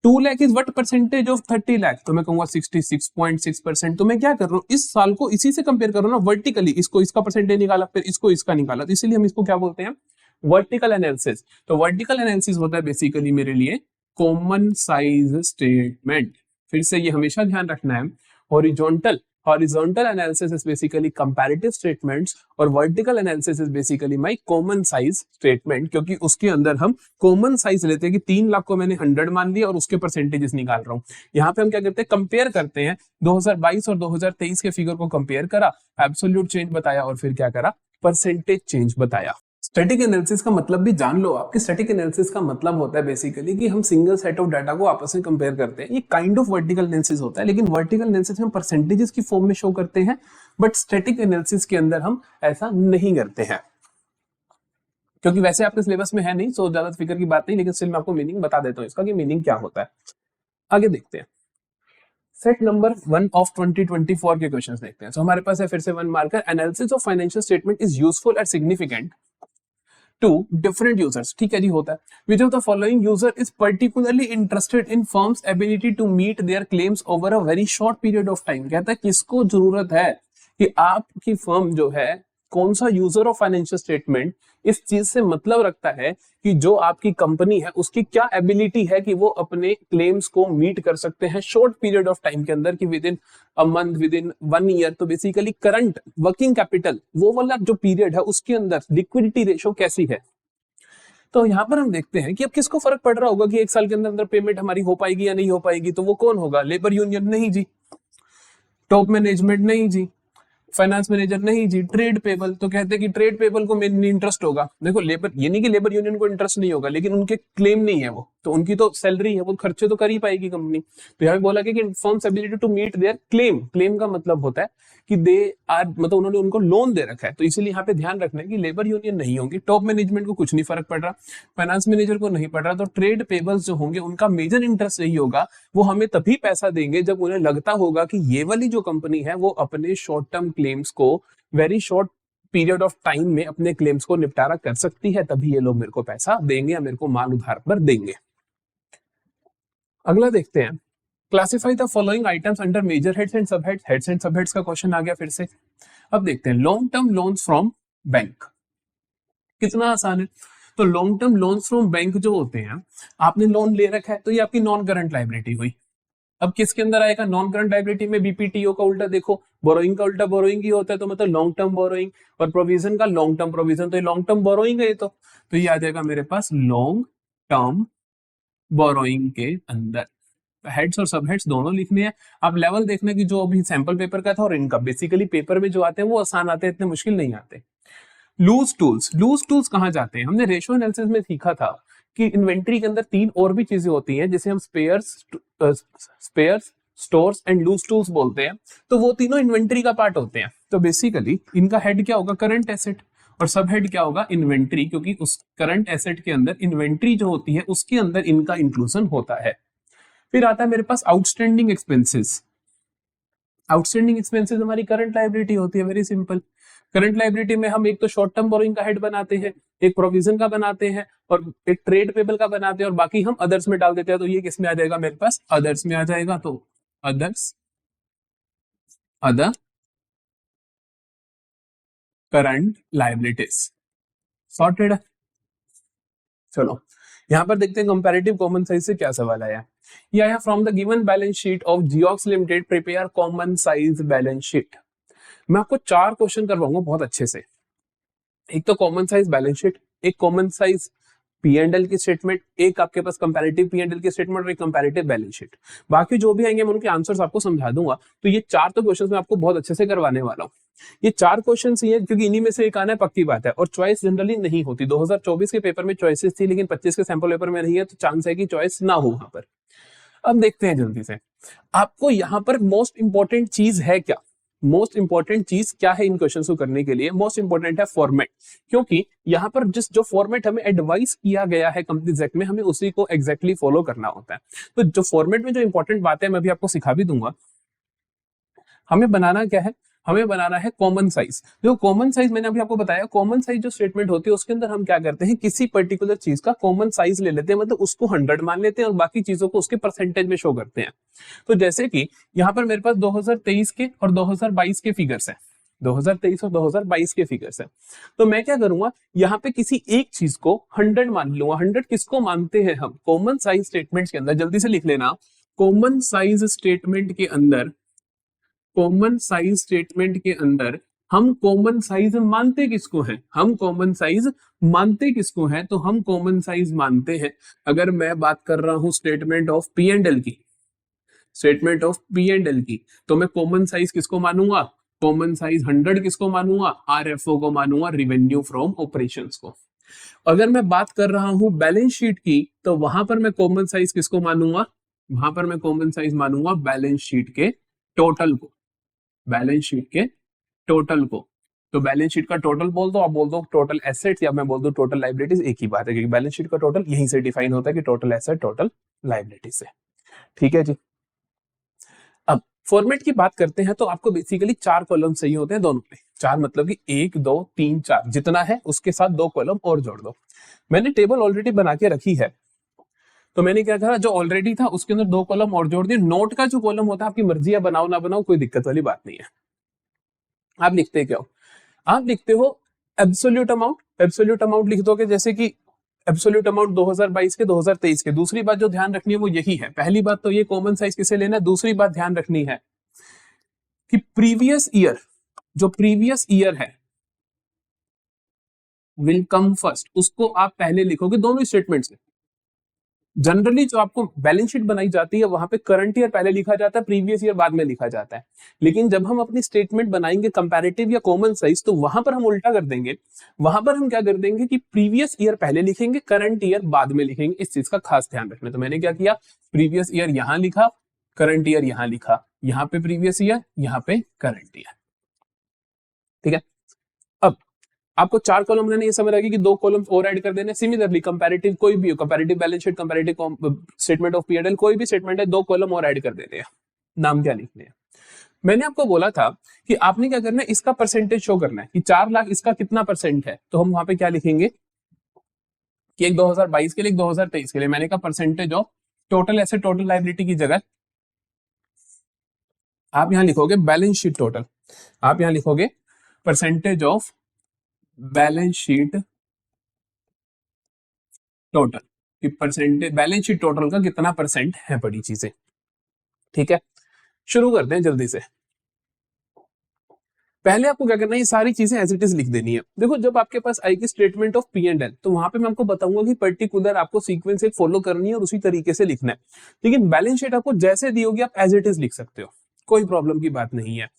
Speaker 1: 2 lakh is what percentage of 30 lakh, तो मैं कहूंगा 66.6%। तो मैं क्या कर रहा हूँ, इस साल को इसी से कंपेयर कर रहा हूँ ना, वर्टिकली, इसको इसका परसेंटेज निकाला, फिर इसको इसका निकाला, तो इसीलिए हम इसको क्या बोलते हैं, वर्टिकल एनालिसिस। तो वर्टिकल एनालिसिस होता है बेसिकली मेरे लिए कॉमन साइज स्टेटमेंट। फिर से ये हमेशा ध्यान रखना है, horizontal analysis is basically comparative statements और vertical analysis is basically my common size statement, क्योंकि उसके अंदर हम कॉमन साइज लेते हैं कि 3 लाख को मैंने 100 मान लिया और उसके परसेंटेजेस निकाल रहा हूं। यहाँ पे हम क्या करते हैं, कंपेयर करते हैं 2022 और 2023 के फिगर को कंपेयर करा, एब्सोल्यूट चेंज बताया और फिर क्या करा, परसेंटेज चेंज बताया। स्टैटिक एनालिसिस का मतलब भी जान लो आपके। स्टैटिक एनालिसिस का मतलब होता है बेसिकली कि हम सिंगल सेट ऑफ डाटा को आपस में कंपेयर करते हैं। ये काइंड ऑफ वर्टिकल एनालिसिस होता है, लेकिन वर्टिकल एनालिसिस में परसेंटेजेस की फॉर्म में शो करते हैं, बट स्टैटिक एनालिसिस के अंदर हम ऐसा नहीं करते हैं, क्योंकि वैसे आपके सिलेबस में है नहीं, सो ज्यादा फिक्र की बात नहीं, लेकिन स्टिल मैं आपको मीनिंग बता देता हूँ इसका कि मीनिंग क्या होता है। आगे देखते हैं, सेट नंबर 1 ऑफ 2024 के क्वेश्चंस देखते हैं। तो हमारे पास है फिर से 1 marker, analysis of financial statement is useful and significant to different users। ठीक है जी, होता है। Which of the following user is particularly interested in firm's ability to meet their claims over a very short period of time। कहता है किसको जरूरत है कि आपकी फर्म जो है, कौन सा यूजर ऑफ फाइनेंशियल स्टेटमेंट इस चीज से मतलब रखता है कि जो आपकी कंपनी है उसकी क्या एबिलिटी है कि वो अपने क्लेम्स को मीट कर सकते हैं शॉर्ट पीरियड ऑफ टाइम के अंदर, कि with in a month, with in 1 year. तो बेसिकली करंट वर्किंग कैपिटल वो वाला जो पीरियड है उसके अंदर लिक्विडिटी रेशो कैसी है। तो यहाँ पर हम देखते हैं कि अब किसको फर्क पड़ रहा होगा कि 1 साल के अंदर अंदर पेमेंट हमारी हो पाएगी या नहीं हो पाएगी। तो वो कौन होगा, लेबर यूनियन नहीं जी, टॉप मैनेजमेंट नहीं जी, फाइनेंस मैनेजर नहीं जी, ट्रेड पेबल। तो कहते हैं कि ट्रेड पेबल को मेन इंटरेस्ट होगा। देखो लेबर, ये नहीं कि लेबर यूनियन को इंटरेस्ट नहीं होगा, लेकिन उनके क्लेम नहीं है वो, तो उनकी तो सैलरी है, वो खर्चे तो कर ही पाएगी कंपनी। तो यहाँ पे बोला कि firm's ability to meet their claim. Claim का मतलब होता है कि दे आर, मतलब उन्होंने उनको लोन दे रखा है, तो इसीलिए यहाँ पे ध्यान रखना है कि लेबर यूनियन नहीं होगी, टॉप मैनेजमेंट को कुछ नहीं फर्क पड़ रहा, फाइनेंस मैनेजर को नहीं पड़ रहा। तो ट्रेड पेबल्स जो होंगे उनका मेजर इंटरेस्ट यही होगा, वो हमें तभी पैसा देंगे जब उन्हें लगता होगा कि ये वाली जो कंपनी है वो अपने शॉर्ट टर्म क्लेम्स को very short period of time में अपने क्लेम्स को निपटारा कर सकती है, तभी ये लोग मेरे को पैसा देंगे या मेरे को माल उधार पर देंगे। अगला देखते हैं, classify the following items under major heads and sub heads. Heads and sub heads का क्वेश्चन आ गया फिर से। अब देखते हैं long term loans from bank, कितना आसान है। तो long term loans from bank जो होते हैं, आपने लोन ले रखा है तो ये आपकी नॉन करंट लायबिलिटी हुई। अब किसके अंदर आएगा, नॉन करंट लायबिलिटी में बीपीटीओ का उल्टा देखो, बोरोइंग का उल्टा बोरोइंग ही होता है, तो मतलब लॉन्ग टर्म बोरोइंग, और प्रोविजन का लॉन्ग टर्म प्रोविजन, तो ये लॉन्ग टर्म बोरोइंग है। तो ये आ जाएगा मेरे पास लॉन्ग टर्म बोरोइंग के अंदर। हेड्स और सब हेड्स दोनों लिखने हैं। आप लेवल देखना कि जो अभी सैंपल पेपर का था और इनका, बेसिकली पेपर में जो आते हैं वो आसान आते हैं, इतने मुश्किल नहीं आते। लूज टूल्स कहाँ जाते हैं, हमने रेशियो एनालिसिस में सीखा था कि इन्वेंट्री के अंदर 3 और भी चीजें होती हैं जिसे हम spares, stores and loose tools बोलते हैं। तो वो तीनों इन्वेंट्री का पार्ट होते हैं। तो बेसिकली इनका हेड क्या होगा, करंट एसेट, और सब हेड क्या होगा, इन्वेंट्री, क्योंकि उस करंट एसेट के अंदर इन्वेंट्री जो होती है उसके अंदर इनका इंक्लूजन होता है। फिर आता है मेरे पास आउटस्टैंडिंग एक्सपेंसेस। आउटस्टैंडिंग एक्सपेंसेस हमारी करंट लायबिलिटी होती है, वेरी सिंपल। करंट लायबिलिटी में हम एक तो शॉर्ट टर्म बोरोइंग का हेड बनाते हैं, एक प्रोविजन का बनाते हैं, और एक ट्रेड पेबल का बनाते हैं, और बाकी हम अदर्स में डाल देते हैं। तो ये किस में आ जाएगा, मेरे पास अदर्स में आ जाएगा। तो others, other current liabilities, sorted. चलो यहां पर देखते हैं कंपैरेटिव कॉमन साइज से क्या सवाल आया। ये आया from the given balance sheet of Geox limited prepare common size balance sheet. मैं आपको 4 क्वेश्चन करवाऊंगा बहुत अच्छे से। एक तो कॉमन साइज बैलेंस शीट, एक कॉमन साइज P&L की स्टेटमेंट, एक आपके पास कंपैरेटिव P&L की स्टेटमेंट और एक कंपैरेटिव बैलेंस शीट। बाकी जो भी आएंगे मैं उनके आंसर्स आपको समझा दूंगा। तो ये 4 तो क्वेश्चंस मैं आपको बहुत अच्छे से करवाने वाला हूँ। ये 4 क्वेश्चंस ही हैं, क्योंकि इन्हीं में से एक आना है, पक्की बात है। और चॉइस जनरली नहीं होती। 2024 के पेपर में चॉइसेस थी, लेकिन 25 के सैंपल पेपर में नहीं है, तो चांस है कि चॉइस ना हो वहां पर। अब देखते हैं जल्दी से, आपको यहाँ पर मोस्ट इंपॉर्टेंट चीज है क्या, मोस्ट इंपॉर्टेंट चीज क्या है इन क्वेश्चंस को करने के लिए? मोस्ट इंपॉर्टेंट है फॉर्मेट, क्योंकि यहाँ पर जो फॉर्मेट हमें एडवाइस किया गया है कंपनीज एक्ट में, हमें उसी को एग्जैक्टली फॉलो करना होता है। तो जो फॉर्मेट में जो इंपॉर्टेंट बातें मैं अभी आपको सिखा भी दूंगा। हमें बनाना क्या है? हमें बनाना है कॉमन साइज। जो कॉमन साइज मैंने अभी आपको बताया, कॉमन साइज जो स्टेटमेंट होती है उसके अंदर हम क्या करते हैं, किसी पर्टिकुलर चीज का कॉमन साइज ले लेते हैं, मतलब उसको 100 मान लेते हैं और बाकी चीजों को उसके परसेंटेज में शो करते हैं। तो जैसे कि यहाँ पर मेरे पास 2023 के और 2022 के फिगर्स हैं, 2023 और 2022 के फिगर्स हैं। तो मैं क्या करूंगा, यहाँ पे किसी एक चीज को 100 मान लूंगा। 100 किसको मानते हैं हम? कॉमन साइज स्टेटमेंट के अंदर, जल्दी से लिख लेना, कॉमन साइज स्टेटमेंट के अंदर, कॉमन साइज स्टेटमेंट के अंदर हम कॉमन साइज मानते किसको हैं? हम कॉमन साइज मानते किसको हैं? तो हम कॉमन साइज मानते हैं, अगर मैं बात कर रहा हूं statement of P and L की, statement of P and L की, तो मैं कॉमन साइज किसको मानूंगा? कॉमन साइज 100 किसको मानूंगा? आरएफओ को मानूंगा, रिवेन्यू फ्रॉम ऑपरेशंस को। अगर मैं बात कर रहा हूं बैलेंस शीट की, तो वहां पर मैं कॉमन साइज किसको मानूंगा? वहां पर मैं कॉमन साइज मानूंगा बैलेंस शीट के टोटल को, बैलेंस शीट के टोटल को। तो बैलेंस शीट का टोटल बोल दो, आप बोल दो टोटल एसेट्स, या मैं बोल दो टोटल लाइबिलिटीज, एक ही बात है, क्योंकि बैलेंस शीट का टोटल यहीं से डिफाइन होता है कि टोटल एसेट टोटल लाइबिलिटीज से। ठीक है जी। अब फॉर्मेट की बात करते हैं, तो आपको बेसिकली 4 कॉलम चाहिए होते हैं दोनों में। 4 मतलब कि 1 2 3 4 जितना है उसके साथ 2 कॉलम और जोड़ दो। मैंने टेबल ऑलरेडी बना के रखी है, तो मैंने क्या करा, जो ऑलरेडी था उसके अंदर 2 कॉलम और जोड़ दिए। नोट का जो कॉलम होता है, आपकी मर्जी है, बनाओ ना बनाओ, कोई दिक्कत वाली बात नहीं है। आप लिखते क्या हो? आप लिखते हो एब्सोल्यूट अमाउंट। एब्सोल्यूट अमाउंट लिख दोगे, जैसे कि एब्सोल्यूट अमाउंट 2022 के 2023 के। दूसरी बात जो ध्यान रखनी है वो यही है, पहली बात तो ये कॉमन साइज किसे लेना है, दूसरी बात ध्यान रखनी है कि प्रीवियस ईयर, जो प्रीवियस ईयर है विल कम फर्स्ट, उसको आप पहले लिखोगे दोनों स्टेटमेंट्स में। जनरली जो आपको बैलेंस शीट बनाई जाती है वहां पे करंट ईयर पहले लिखा जाता है, प्रीवियस ईयर बाद में लिखा जाता है। लेकिन जब हम अपनी स्टेटमेंट बनाएंगे कंपैरेटिव या कॉमन साइज, तो वहां पर हम उल्टा कर देंगे। वहां पर हम क्या कर देंगे कि प्रीवियस ईयर पहले लिखेंगे, करंट ईयर बाद में लिखेंगे। इस चीज का खास ध्यान रखना। तो मैंने क्या किया, प्रीवियस ईयर यहां लिखा, करंट ईयर यहां लिखा, यहां पे प्रीवियस ईयर, यहां पे करंट ईयर। ठीक है। अब आपको 4 कॉलम बनाने, ये समझ आएगी कि 2 कॉलम्स और ऐड कर देने। सिमिलरली कंपैरेटिव कोई भी हो, comparative balance sheet, comparative statement of P and L, कोई भी स्टेटमेंट है, 2 कॉलम और ऐड कर देते हैं। नाम क्या लिखने हैं? मैंने आपको बोला था कि आपने क्या करना है, इसका परसेंटेज शो करना है कि 4 लाख इसका कितना परसेंट है। तो हम वहां पे क्या लिखेंगे कि एक 2022 के लिए, एक 2023 के लिए। मैंने कहा percentage of total asset total liability की जगह आप यहां लिखोगे बैलेंस शीट टोटल। आप यहां लिखोगे percentage of balance sheet total, कि परसेंटेज बैलेंस शीट टोटल का कितना परसेंट है बड़ी चीजें। ठीक है, शुरू करते हैं जल्दी से। पहले आपको क्या करना है, ये सारी चीजें एज इट इज लिख देनी है। देखो, जब आपके पास आएगी statement of P and L, तो वहां पे मैं आपको बताऊंगा कि पर्टिकुलर आपको सीक्वेंस एक फॉलो करनी है और उसी तरीके से लिखना है। लेकिन बैलेंस शीट आपको जैसे दी होगी आप एज इट इज लिख सकते हो, कोई प्रॉब्लम की बात नहीं है।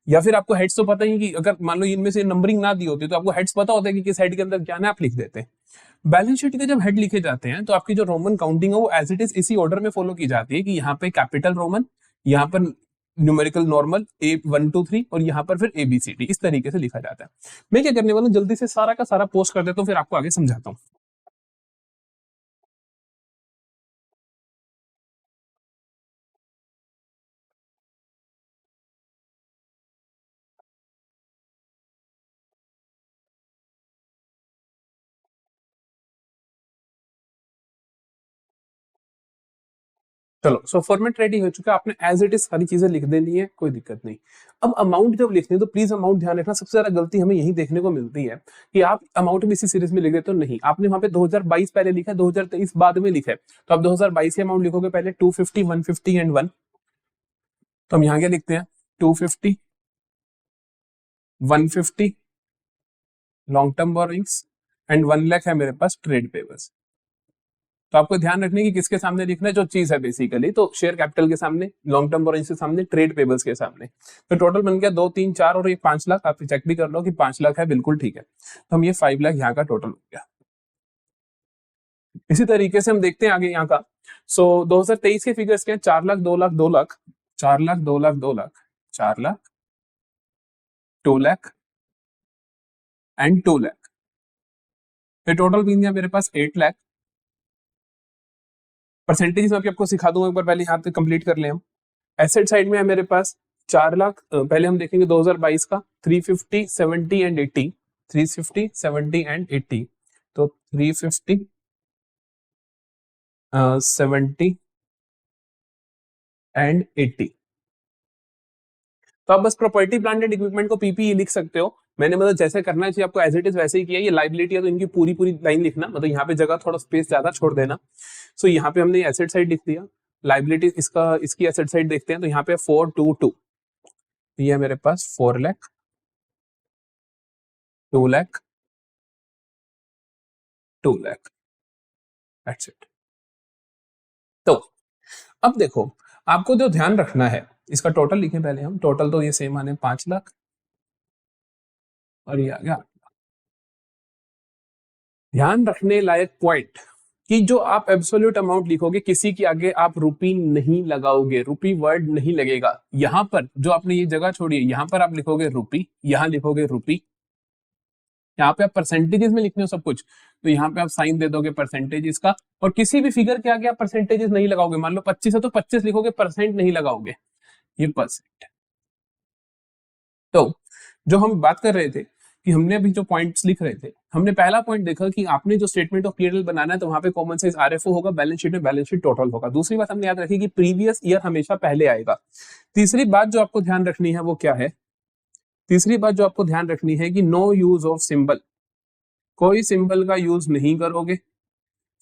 Speaker 1: या फिर आपको हेड्स तो पता ही कि अगर मान लो इनमें से नंबरिंग ना दी होती तो आपको हेड्स पता होता है कि किस हेड के अंदर क्या है, आप लिख देते हैं। बैलेंस शीट के जब हेड लिखे जाते हैं तो आपकी जो रोमन काउंटिंग है वो एज इट इज इसी ऑर्डर में फॉलो की जाती है कि यहाँ पे कैपिटल रोमन, यहाँ पर न्यूमेरिकल नॉर्मल A1 2 3 और यहाँ पर फिर ABCD, इस तरीके से लिखा जाता है। मैं क्या करने वाला हूँ, जल्दी से सारा का सारा पोस्ट कर देता हूँ, फिर आपको आगे समझाता हूँ। चलो, सो फॉर्मेट रेडी हो चुका है, आपने एज इट इज सारी चीजें लिख देनी है, कोई दिक्कत नहीं। अब अमाउंट जब लिखनी है तो प्लीज अमाउंट ध्यान रखना, सबसे ज्यादा गलती हमें यही देखने को मिलती है कि आप अमाउंट भी इसी सीरीज में लिख देते हो। नहीं, आपने वहां पे 2022 पहले लिखा है, 2023 बाद में लिखा है, तो आप 2022 के अमाउंट लिखोगे पहले 250 150 एंड 1। तो हम यहाँ क्या लिखते हैं, 250 150 long term borrowings and 1 lakh है मेरे पास ट्रेड पेबल्स। तो आपको ध्यान रखने की किसके सामने लिखना है, जो चीज है बेसिकली, तो शेयर कैपिटल के सामने, लॉन्ग टर्म बोरोइंग्स के सामने, ट्रेड पेबल्स के सामने। तो टोटल बन गया 2 3 4 और 5 लाख। आप चेक भी कर लो कि 5 लाख है, बिल्कुल ठीक है। तो हम ये 5 लाख यहाँ का टोटल हो गया। इसी तरीके से हम देखते हैं आगे यहाँ का। सो 2023 के फिगर्स क्या है, 4 लाख 2 लाख 2 लाख, 4 लाख 2 लाख 2 लाख, 4 लाख 2 लाख एंड 2 लाख। फिर टोटल बीन गया मेरे पास 8 लाख। परसेंटेज मैं आपको सिखा दूंगा, एक बार पहले यहाँ पे कंप्लीट कर ले हम। एसेट साइड में है मेरे पास 4 लाख। पहले हम देखेंगे 2022 का 350, 70 एंड 80। 350, 70 एंड 80। तो 350, 70 एंड 80। तो आप बस प्रॉपर्टी प्लांट एंड इक्विपमेंट को पीपीई लिख सकते हो। मैंने मतलब जैसे करना चाहिए आपको एज इट इज वैसे ही किया। ये लाइबिलिटी है तो इनकी पूरी पूरी लाइन लिखना, मतलब यहाँ पे जगह थोड़ा स्पेस ज्यादा छोड़ देना। सो यहाँ पे हमने एसेट साइड लिख दिया। लाइबिलिटी इसकी एसेट साइड देखते हैं तो यहाँ पे 422। ये है मेरे पास 4 लाख, 2 लाख, 2 लाख। That's it. तो अब देखो, आपको जो ध्यान रखना है, इसका टोटल लिखें पहले हम। टोटल तो ये सेम आने 5 लाख और ये आ गया। ध्यान रखने लायक पॉइंट कि जो आप एब्सोल्यूट अमाउंट लिखोगे, किसी के आगे आप रुपी नहीं लगाओगे, रुपी वर्ड नहीं लगेगा। यहां पर जो आपने ये जगह छोड़ी है, यहां पर आप लिखोगे रुपी, यहां लिखोगे रुपी। यहाँ पे आप परसेंटेजेस में लिखने हो सब कुछ, तो यहाँ पे आप साइन दे दोगे परसेंटेजेस का। और किसी भी फिगर के आगे आप परसेंटेजेस नहीं लगाओगे। मान लो 25 है तो 25 लिखोगे, परसेंट नहीं लगाओगे, ये परसेंट। तो जो हम बात कर रहे थे कि हमने अभी जो पॉइंट्स लिख रहे थे, हमने पहला पॉइंट देखा कि आपने जो स्टेटमेंट ऑफ पीएनएल बनाना है तो वहां पे कॉमन साइज आरएफओ होगा, बैलेंस शीट में बैलेंस शीट टोटल होगा। दूसरी बात हमने याद रखी कि प्रीवियस ईयर हमेशा पहले आएगा। तीसरी बात जो आपको ध्यान रखनी है वो क्या है? तीसरी बात जो आपको ध्यान रखनी है कि नो यूज ऑफ सिंबल, कोई सिंबल का यूज नहीं करोगे।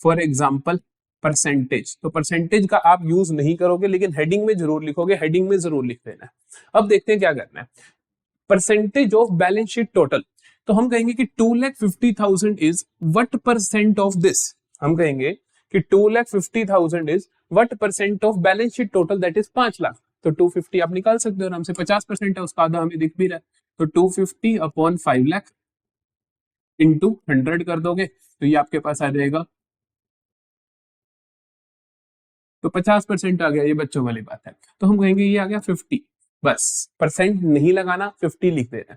Speaker 1: फॉर एग्जाम्पल परसेंटेज, तो परसेंटेज का आप यूज नहीं करोगे, लेकिन हेडिंग में जरूर लिखोगे, हेडिंग में जरूर लिख देना है। अब देखते हैं क्या करना है। Percentage of balance sheet total, तो हम कहेंगे कि 2,50,000 is what percent of this. हम कहेंगे कि 2,50,000 is what percent of balance sheet total, that is 5 lakh. तो 250 आप निकाल सकते हो आराम से, 50% है उसका, आधा हमें दिख भी रहा है। तो 250 अपॉन 5 लाख इंटू 100 कर दोगे तो ये आपके पास आ जाएगा। तो 50% आ गया, ये बच्चों वाली बात है। तो हम कहेंगे ये आ गया 50। बस परसेंट नहीं लगाना, 50 लिख देना।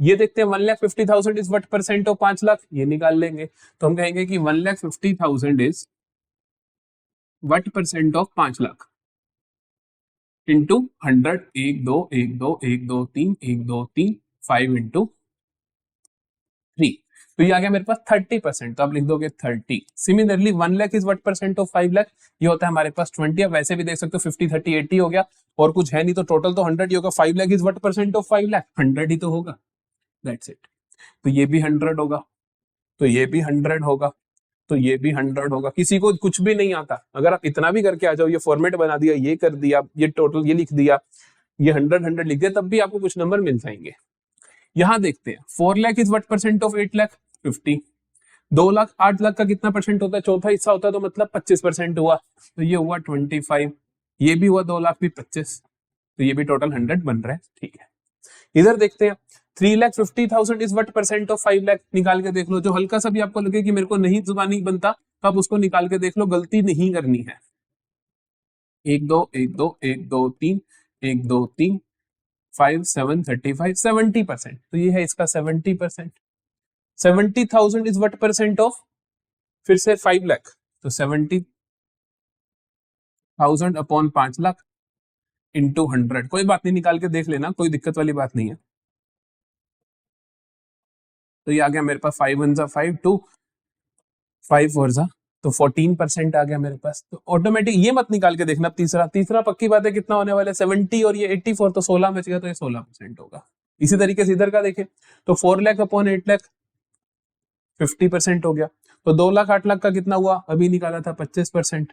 Speaker 1: ये देखते हैं 1,50,000 is what percent of 5 lakh, ये निकाल लेंगे। तो हम कहेंगे कि 1,50,000 is what percent of 5 lakh into 100। 1 2 1 2 1 2 3 1 2 3 5 into 3, तो ये आ गया मेरे पास 30%। तो आप लिख दोगे 30। Similarly 1 lakh is what percent of 5 lakh, ये होता है हमारे पास 20। अब वैसे भी देख सकते हो 50 30 80 हो गया और कुछ है नहीं, तो टोटल तो 100 ही होगा। 5 lakh is what percent of 5 lakh, 100 ही तो होगा। That's it. तो ये भी 100 होगा, तो ये भी 100 होगा, तो ये भी 100 होगा। किसी को कुछ भी नहीं आता, अगर आप इतना भी करके आ जाओ, ये फॉर्मेट बना दिया, ये कर दिया, ये टोटल ये लिख दिया, ये 100 लिख दिया, तब भी आपको कुछ नंबर मिल जाएंगे। यहां देखते हैं 4 lakh is what percent of 8 lakh, 50। 2 lakh 8 lakh का कितना परसेंट होता है? चौथा हिस्सा होता है, तो मतलब 25% हुआ, तो ये हुआ 25। ये भी हुआ 2 लाख भी 25, तो ये भी टोटल 100 बन रहा है। ठीक है, इधर देखते हैं 3,50,000 is what percent of 5 lakh, निकाल के देख लो। जो हल्का सा भी आपको लगे कि मेरे को नहीं जुबानी बनता, तो आप उसको निकाल के देख लो, गलती नहीं करनी है। 1 2 1 2 1 2 3 1 2 3 5 7 35 70%, तो ये है इसका 70%। 70,000 इज व्हाट परसेंट ऑफ, फिर से 5 लाख, तो 70,000 अपॉन 5 लाख इंटू 100। कोई बात नहीं, निकाल के देख लेना, कोई दिक्कत वाली बात नहीं है। तो ये आ गया मेरे पास 5 1 5 2 5 4 तो 14% आ गया मेरे पास। तो ऑटोमेटिक ये मत निकाल के देखना। तीसरा पक्की बात है कितना होने वाला है? 70 और ये 84, तो 16 बच गया, तो ये 16% होगा। इसी तरीके से इधर का देखें तो 4 लाख अपॉन 8 लाख 50% हो गया। तो 2 लाख 8 लाख का कितना हुआ? अभी निकाला था 25%,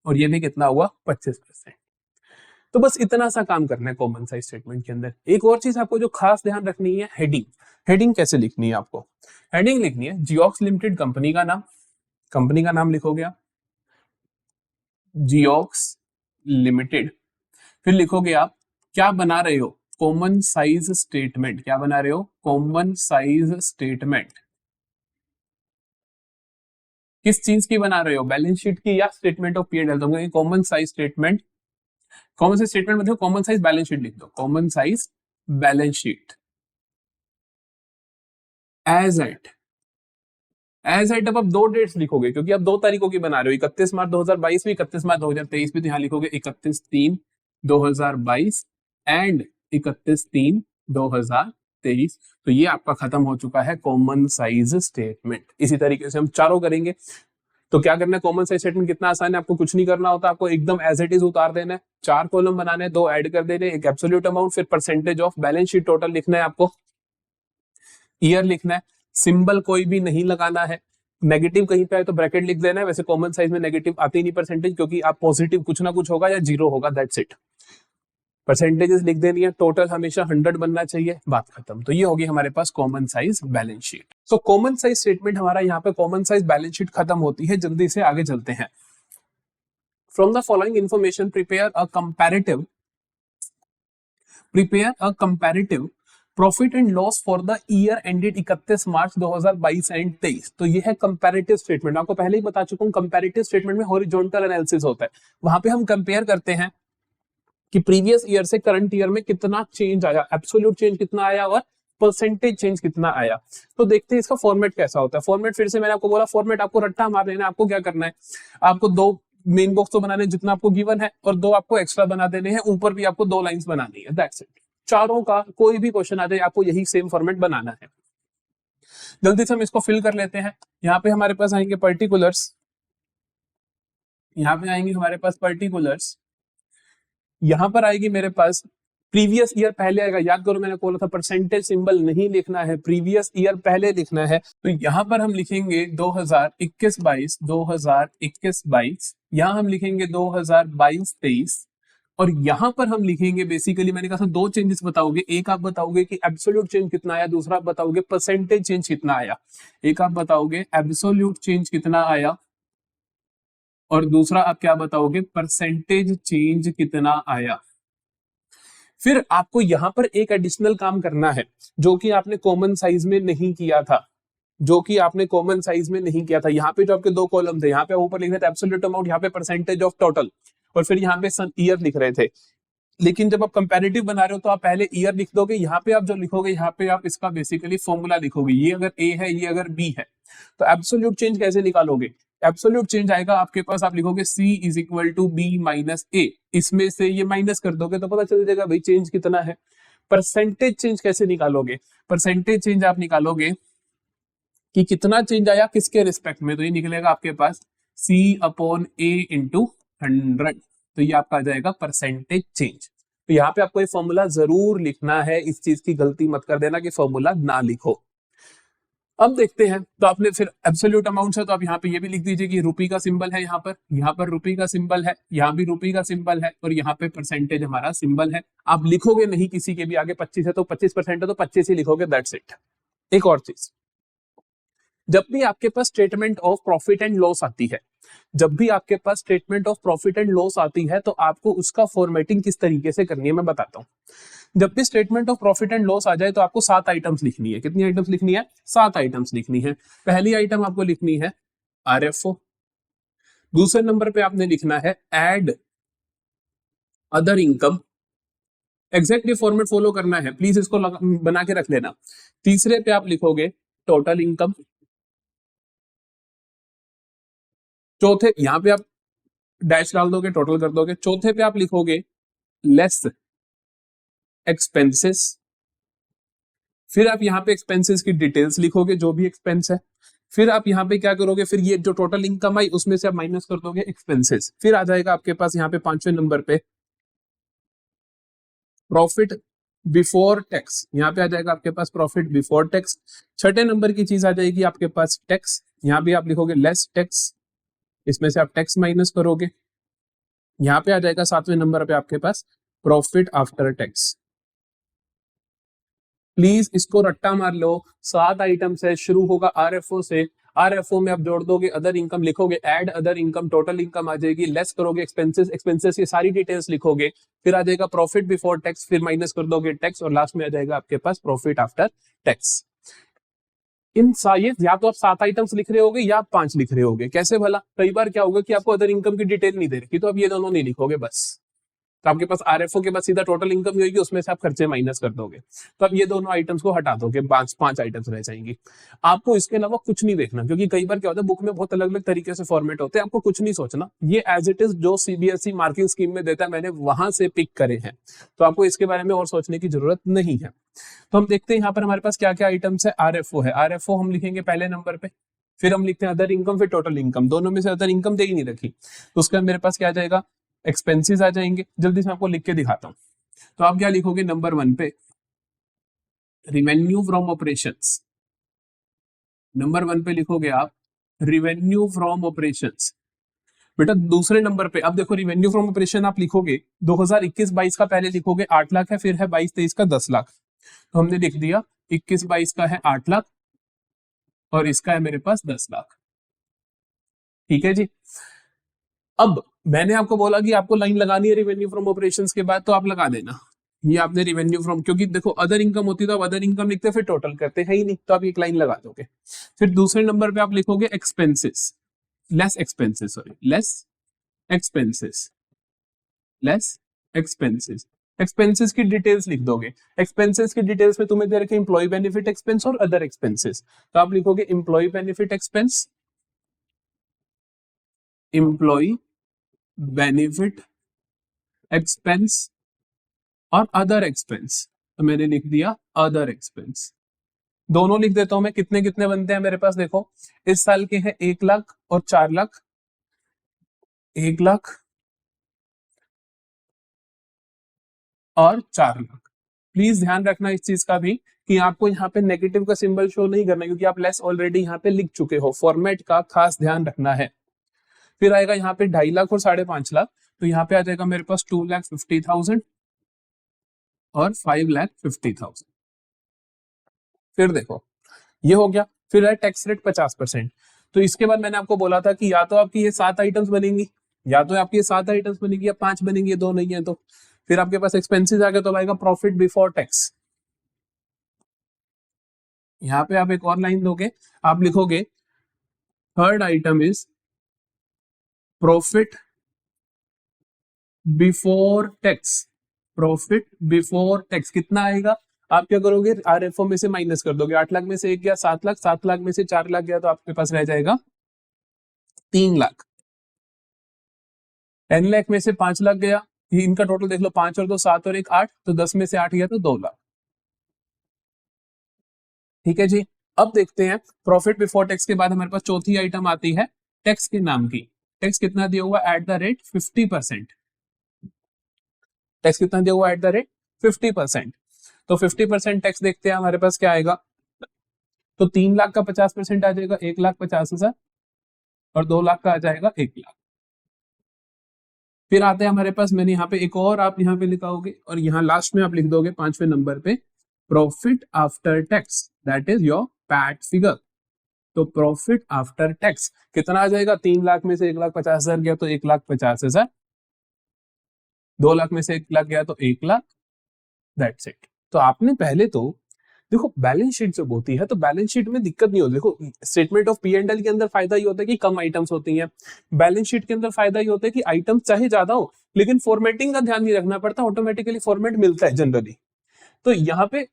Speaker 1: और ये भी कितना हुआ? 25%। तो बस इतना सा काम करना है कॉमन साइज स्टेटमेंट के अंदर। एक और चीज आपको जो खास ध्यान रखनी है, हेडिंग। हेडिंग कैसे लिखनी है आपको? हेडिंग लिखनी है जियोक्स लिमिटेड कंपनी का नाम, कंपनी का नाम लिखोगे आप जियोक्स लिमिटेड। फिर लिखोगे आप क्या बना रहे हो? Common size statement. क्या बना रहे हो? Common size statement. किस चीज की बना रहे हो? बैलेंस शीट की या स्टेटमेंट ऑफ पीएनएल? तो common size statement. Common size statement मतलब कॉमन साइज बैलेंस शीट लिख दो, common size balance sheet as at अब आप दो डेट्स लिखोगे क्योंकि आप 2 तारीखों की बना रहे हो, 31 मार्च 2022 भी, 31 मार्च 2023 भी, तो यहाँ लिखोगे 31/3/2022 एंड 31/3/2023। तो ये आपका खत्म हो चुका है कॉमन साइज स्टेटमेंट। इसी तरीके से हम चारों करेंगे। तो क्या करना है, कॉमन साइज स्टेटमेंट कितना आसान है, आपको कुछ नहीं करना होता, आपको एकदम एज इट इज उतार देना है। 4 कॉलम बनाने हैं, 2 ऐड कर देने, एक एब्सोल्यूट अमाउंट, फिर percentage of, balance sheet total लिखना है आपको, ईयर लिखना है, सिंबल कोई भी नहीं लगाना है, नेगेटिव कहीं पे आए तो ब्रैकेट लिख देना है। वैसे कॉमन साइज में नेगेटिव आती नहीं परसेंटेज, क्योंकि आप पॉजिटिव कुछ ना कुछ होगा या जीरो होगा, दैट्स इट। परसेंटेजेस लिख देनी है, टोटल हमेशा 100 बनना चाहिए, बात खत्म। तो ये होगी हमारे पास कॉमन साइज बैलेंस शीट। तो कॉमन साइज स्टेटमेंट हमारा यहाँ पे कॉमन साइज बैलेंस शीट खत्म होती है। जल्दी से आगे चलते हैं। From the following information prepare a comparative profit and loss for the year ended 31 March 2022 and 23। तो ये है कंपैरेटिव स्टेटमेंट। आपको पहले ही बता चुका हूं, कंपैरेटिव स्टेटमेंट में हॉरिजॉन्टल एनालिसिस होता है। वहां पे हम कंपेयर करते हैं कि प्रीवियस ईयर से करंट ईयर में कितना चेंज आया, एब्सोल्यूट चेंज कितना आया और परसेंटेज चेंज कितना आया। तो देखते हैं इसका फॉर्मेट कैसा होता है। फॉर्मेट फिर से मैंने आपको बोला, फॉर्मेट आपको रट्टा मार लेना है। आपको क्या करना है, आपको 2 मेन बॉक्स तो बनाने जितना आपको गिवन है, और 2 आपको एक्स्ट्रा बना देने हैं, ऊपर भी आपको 2 लाइंस बनानी है, दैट्स इट। चारों का कोई भी क्वेश्चन आ जाए, आपको यही सेम फॉर्मेट बनाना है। जल्दी से हम इसको फिल कर लेते हैं। यहाँ पे हमारे पास आएंगे पर्टिकुलर्स, यहाँ पे आएंगे हमारे पास पर्टिकुलर्स, यहां पर आएगी मेरे पास प्रीवियस ईयर पहले आएगा। याद करो मैंने बोला था परसेंटेज सिंबल नहीं लिखना है, प्रीवियस ईयर पहले लिखना है। तो यहां पर हम लिखेंगे 2021-22, 2021-22, यहां हम लिखेंगे 2022-23, और यहां पर हम लिखेंगे, बेसिकली मैंने कहा था 2 चेंजेस बताओगे। एक आप बताओगे कि एब्सोल्यूट चेंज कितना आया, दूसरा आप बताओगे परसेंटेज चेंज कितना आया। एक आप बताओगे एब्सोल्यूट चेंज कितना आया, और दूसरा आप क्या बताओगे, परसेंटेज चेंज कितना आया। फिर आपको यहां पर एक एडिशनल काम करना है जो कि आपने कॉमन साइज में नहीं किया था, यहाँ पे जो आपके 2 कॉलम थे, यहाँ पे ऊपर लिख रहे थे एब्सोल्यूट अमाउंट, यहाँ पे परसेंटेज ऑफ टोटल, और फिर यहाँ पे ईयर लिख रहे थे। लेकिन जब आप कंपैरेटिव बना रहे हो तो आप पहले ईयर लिख दोगे, यहाँ पे आप जो लिखोगे, यहाँ पे आप इसका बेसिकली फॉर्मूला लिखोगे। ये अगर ए है, ये अगर बी है, तो एब्सोल्यूट चेंज कैसे निकालोगे। एब्सोल्यूट चेंज आएगा आपके पास, आप लिखोगे C is equal to B minus A, इसमें से ये माइनस कर दोगे तो पता चल जाएगा भाई चेंज कितना है। परसेंटेज चेंज कैसे निकालोगे, परसेंटेज चेंज आप निकालोगे कि कितना चेंज आया किसके रिस्पेक्ट में, तो ये निकलेगा आपके पास C/A इंटू 100। तो ये आपका आ जाएगा परसेंटेज चेंज। तो यहाँ पे आपको ये फॉर्मूला जरूर लिखना है, इस चीज की गलती मत कर देना कि फॉर्मूला ना लिखो। अब देखते हैं, तो आपने फिर एब्सोल्यूट अमाउंट है, तो आप यहाँ पे ये भी लिख दीजिए कि रुपी का सिंबल है, यहाँ पर रुपी का सिंबल है, यहाँ भी रुपी का सिंबल है, और यहाँ पे परसेंटेज हमारा सिंबल है। आप लिखोगे नहीं किसी के भी आगे 25 है तो 25% है तो 25 ही लिखोगे, दैट्स इट। एक और चीज, जब भी आपके पास statement of profit and loss आती है, तो आपको उसका फॉर्मेटिंग किस तरीके से करनी है मैं बताता हूं। जब भी statement of profit and loss आ जाए तो आपको 7 आइटम्स लिखनी है। कितनी आइटम्स लिखनी है, 7 आइटम्स लिखनी है। पहली आइटम आपको लिखनी है RFO, दूसरे नंबर पे आपने लिखना है add other income, exactly format follow करना है, प्लीज इसको बना के रख लेना। तीसरे पे आप लिखोगे टोटल इनकम, चौथे यहां पे आप डैश डाल दोगे, टोटल कर दोगे। चौथे पे आप लिखोगे लेस एक्सपेंसेस, फिर आप यहाँ पे एक्सपेंसेस की डिटेल्स लिखोगे, जो भी एक्सपेंस है। फिर आप यहाँ पे क्या करोगे, फिर ये जो टोटल इनकम आई उसमें से आप माइनस कर दोगे एक्सपेंसेस। फिर आ जाएगा आपके पास यहाँ पे 5वें नंबर पे प्रॉफिट बिफोर टैक्स, यहाँ पे आ जाएगा आपके पास प्रॉफिट बिफोर टैक्स। 6ठे नंबर की चीज आ जाएगी आपके पास टैक्स, यहाँ पे आप लिखोगे लेस टैक्स, इसमें से आप टैक्स माइनस करोगे। यहाँ पे आ जाएगा 7वें नंबर पे आपके पास प्रॉफिट आफ्टर टैक्स। प्लीज इसको रट्टा मार लो, 7 आइटम से शुरू होगा RFO से। RFO में आप जोड़ दोगे अदर इनकम, लिखोगे add other income, total income आ जाएगी, लेस करोगे एक्सपेंसेस, एक्सपेंसेस की सारी डिटेल्स लिखोगे, फिर आ जाएगा प्रॉफिट बिफोर टैक्स, फिर माइनस कर दोगे टैक्स, और लास्ट में आ जाएगा आपके पास प्रॉफिट आफ्टर टैक्स। इन या तो आप 7 आइटम्स लिख रहे होगे या आप 5 लिख रहे होगे। कैसे भला, कई बार क्या होगा कि आपको अदर इनकम की डिटेल नहीं दे रखी, तो आप ये दोनों नहीं लिखोगे बस। तो आपके पास आरएफओ के बाद सीधा टोटल इनकम ही होगी, उसमें से आप खर्चे माइनस कर दोगे। तो अब ये दोनों आइटम्स को हटा दोगे, पांच आइटम्स रह जाएंगी। आपको इसके अलावा कुछ नहीं देखना, क्योंकि कई बार क्या होता है बुक में बहुत अलग अलग तरीके से फॉर्मेट होते हैं, आपको कुछ नहीं सोचना, ये एज इट इज जो सीबीएसई मार्किंग स्कीम में देता है मैंने वहां से पिक करे हैं, तो आपको इसके बारे में और सोचने की जरूरत नहीं है। तो हम देखते हैं यहाँ पर हमारे पास क्या क्या आइटम्स है। आरएफओ है, आरएफओ हम लिखेंगे पहले नंबर पे, फिर हम लिखते हैं अदर इनकम, फिर टोटल इनकम। दोनों में से अदर इनकम दे ही नहीं रखी, तो उसका मेरे पास क्या आ जाएगा, एक्सपेंसेस आ जाएंगे। जल्दी से आपको लिख के दिखाता हूं। तो आप क्या लिखोगे, नंबर 1 पे रिवेन्यू फ्रॉम ऑपरेशंस, नंबर 1 पे लिखोगे आप रिवेन्यू फ्रॉम ऑपरेशंस। बेटा दूसरे नंबर पे अब देखो, रिवेन्यू फ्रॉम ऑपरेशन आप लिखोगे 2021-22 का पहले लिखोगे 8 लाख है, फिर है 22-23 का 10 लाख। तो हमने लिख दिया 21-22 का है 8 लाख और इसका है मेरे पास 10 लाख। ठीक है जी। अब मैंने आपको बोला कि आपको लाइन लगानी है रिवेन्यू फ्रॉम ऑपरेशंस के बाद, तो आप लगा देना ये आपने रिवेन्यू फ्रॉम, क्योंकि देखो अदर इनकम होती तो आप अदर इनकम लिखते फिर टोटल करते हैं ही नहीं, तो आप एक लाइन लगा दोगे। फिर दूसरे नंबर पे आप लिखोगे expenses, less expenses, sorry less expenses, less expenses. Expenses की डिटेल्स लिख दोगे। एक्सपेंसेस की डिटेल्स में तुम्हें दे रखे एम्प्लॉय बेनिफिट एक्सपेंस और अदर एक्सपेंसेस, तो आप लिखोगे employee benefit expense, employee benefit expense और अदर एक्सपेंस। तो मैंने लिख दिया अदर एक्सपेंस। दोनों लिख देता हूं मैं, कितने कितने बनते हैं मेरे पास, देखो इस साल के हैं 1 लाख और 4 लाख, 1 लाख और 4 लाख। प्लीज ध्यान रखना इस चीज का भी कि आपको यहाँ पे नेगेटिव का सिंबल शो नहीं करना, क्योंकि आप लेस ऑलरेडी यहाँ पे लिख चुके हो। फॉर्मेट का खास ध्यान रखना है। फिर आएगा यहाँ पे 2.5 लाख और 5.5 लाख, तो यहाँ पे आ जाएगा मेरे पास 2,50,000 और 5,50,000। फिर देखो ये हो गया। फिर है टैक्स रेट 50%। तो इसके बाद मैंने आपको बोला था कि या तो आपकी ये 7 आइटम्स बनेंगी, या तो आपकी ये 7 आइटम्स बनेगी या 5 बनेंगी, 2 नहीं है तो। फिर आपके पास एक्सपेंसेस आ गया, तो आएगा प्रॉफिट बिफोर टैक्स। यहाँ पे आप एक और लाइन दोगे, आप लिखोगे third item is profit before tax. Profit before tax कितना आएगा, आप क्या करोगे, आरएफओ में से माइनस कर दोगे। 8 लाख में से 1 गया 7 लाख, 7 लाख में से 4 लाख गया, तो आपके पास रह जाएगा 3 लाख। 10 लाख में से 5 लाख गया, ये इनका टोटल देख लो, 5 और 2 7 और 1 8, तो 10 में से 8 गया तो 2 लाख। ठीक है जी। अब देखते हैं प्रॉफिट बिफोर टैक्स के बाद हमारे पास चौथी आइटम आती है टैक्स के नाम की। टैक्स कितना दिया हुआ, एट द रेट 50%। टैक्स कितना दिया हुआ, एट द रेट 50%। तो 50% टैक्स देखते हैं हमारे पास क्या आएगा। तो 3 लाख का 50% आ जाएगा 1,50,000 और 2 लाख का आ जाएगा 1 लाख। फिर आते हैं हमारे पास, मैंने यहाँ पे एक और आप यहाँ पे लिखाओगे और यहाँ लास्ट में आप लिख दोगे 5वें नंबर पे profit after tax, that is your PAT figure. तो प्रॉफिट आफ्टर टैक्स कितना आ जाएगा, 3 लाख में से 1,50,000 गया तो 1,50,000, 2 लाख में से 1 लाख गया तो 1 लाख, दैट्स इट। तो आपने पहले तो देखो बैलेंस शीट जब होती है तो बैलेंस शीट में दिक्कत नहीं होती। देखो statement of P and L के अंदर फायदा ये होता है कि कम आइटम्स होती हैं, बैलेंस शीट के अंदर फायदा ये होता है कि आइटम्स चाहे ज्यादा हो लेकिन फॉर्मेटिंग का ध्यान नहीं रखना पड़ता, ऑटोमेटिकली फॉर्मेट मिलता है जनरली। तो यहाँ पे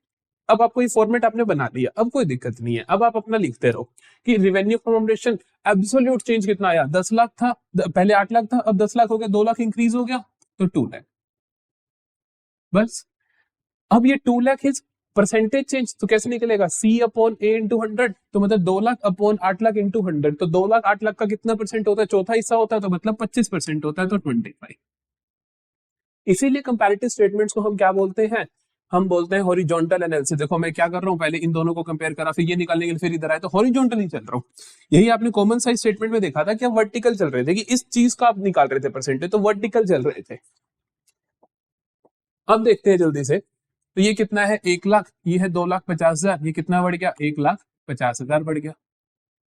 Speaker 1: अब आपको ये फॉर्मेट आपने बना लिया, अब कोई दिक्कत नहीं है, अब आप अपना लिखते रहो कि revenue from operation absolute change कितना आया, 10 लाख था पहले, 8 लाख था, अब 10 लाख हो गया, 2 लाख इंक्रीज हो गया तो 2 लाख। बस अब ये 2 लाख इज परसेंटेज चेंज, तो कैसे निकलेगा, C अपॉन A इंटू 100, तो मतलब 2 लाख अपॉन 8 लाख इंटू 100, तो 2 लाख 8 लाख का कितना परसेंट होता है, चौथा हिस्सा होता है, तो मतलब 25% होता है, तो 25। इसीलिए कंपैरेटिव स्टेटमेंट्स को हम क्या बोलते हैं, हम बोलते हैं हॉरिजॉन्टल एनालिसिस। देखो मैं क्या कर रहा हूँ, पहले इन दोनों को कंपेयर करा, फिर ये निकालने के लिए फिर इधर आए, तो हॉरिजॉन्टल ही चल रहा हूँ। यही आपने कॉमन साइज स्टेटमेंट में देखा था कि आप वर्टिकल चल रहे थे, कि इस चीज का आप निकाल रहे थे परसेंटेज, तो वर्टिकल चल रहे थे। अब देखते हैं जल्दी से, तो ये कितना है 1 लाख, ये है 2,50,000, ये कितना बढ़ गया 1,50,000 बढ़ गया।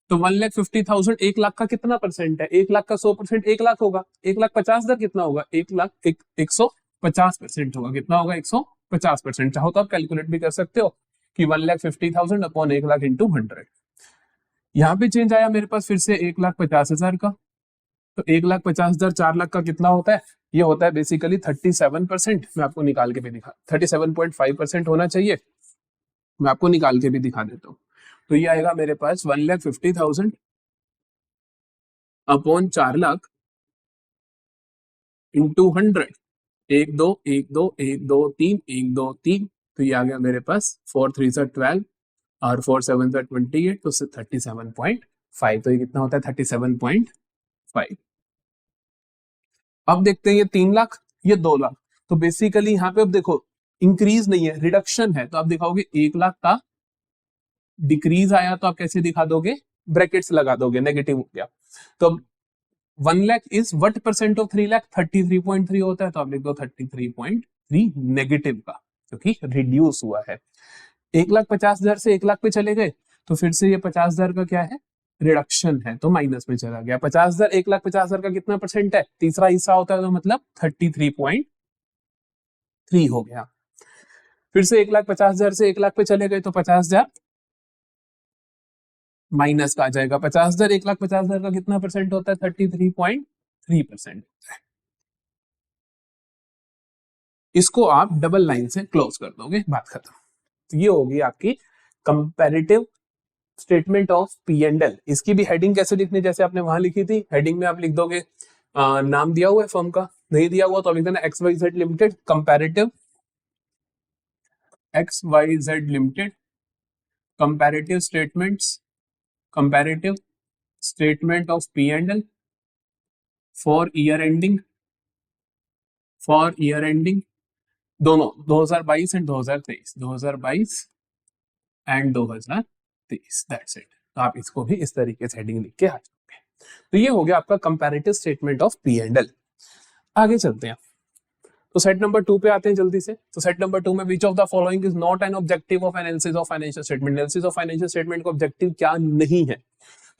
Speaker 1: तो 1,50,000 1 लाख का कितना परसेंट है, 1 लाख का 100% 1 लाख होगा, 1,50,000 कितना होगा, 1,150% होगा, कितना होगा 150%। चाहो तो आप कैलकुलेट भी कर सकते हो कि 1,50,000 अपॉन 1 लाख इंटू 100। यहाँ पे चेंज आया मेरे पास फिर से 1,50,000 का, तो 1,50,000 4 लाख का कितना होता है? ये होता है बेसिकली 37%। मैं आपको निकाल के भी दिखा, 37.5% होना चाहिए। मैं आपको निकाल के भी दिखा देता हूँ। तो ये आएगा मेरे पास 1,50,000 अपॉन 4 लाख इंटू 100। 1 2 1 2 1 2 3 1 2 3। तो ये आ गया मेरे पास 4 3 से 12 और 4 7 से 28, तो 37.5। तो ये कितना होता है? 37.5। अब देखते हैं ये 3 लाख, ये 2 लाख। तो बेसिकली यहाँ पे अब देखो इंक्रीज नहीं है, रिडक्शन है। तो आप दिखाओगे 1 लाख का डिक्रीज आया, तो आप कैसे दिखा दोगे? ब्रैकेट्स लगा दोगे, नेगेटिव हो गया। तो 1 lakh is what percent of 3 lakh? 33.3 होता है। तो आप लिख दो 33.3 नेगेटिव का, क्योंकि रिड्यूस हुआ है। 1,50,000 से 1 लाख पे चले गए, तो फिर से ये 50,000 का क्या है? रिडक्शन है, तो माइनस में चला गया। 50,000 1,50,000 का कितना परसेंट है? तीसरा हिस्सा होता है, तो मतलब 33.3 हो गया। फिर से 1,50,000 से 1 लाख पे चले गए, तो 50,000 माइनस का आ जाएगा। 50,000 1,50,000 का कितना परसेंट होता है? 33.3%। इसको आप डबल लाइन से क्लोज कर दोगे, बात खत्म। तो ये होगी आपकी comparative statement of P and L. इसकी भी हेडिंग कैसे लिखनी? जैसे आपने वहां लिखी थी, हेडिंग में आप लिख दोगे नाम दिया हुआ है फर्म का, नहीं दिया हुआ तो आप लिख देना XYZ limited comparative, XYZ limited comparative statements, comparative statement of P and L for year ending, for year ending दोनों 2022 एंड 2023, 2022 एंड 2023, दैट्स इट। तो आप इसको भी इस तरीके से हेडिंग लिख के आ जाओगे। तो ये हो गया आपका comparative statement of P and L. आगे चलते हैं, तो सेट नंबर 2 पे आते हैं जल्दी से। तो सेट नंबर 2 में which of the following is not an objective of analysis of financial statement? Analysis of financial statement का ऑब्जेक्टिव क्या नहीं है?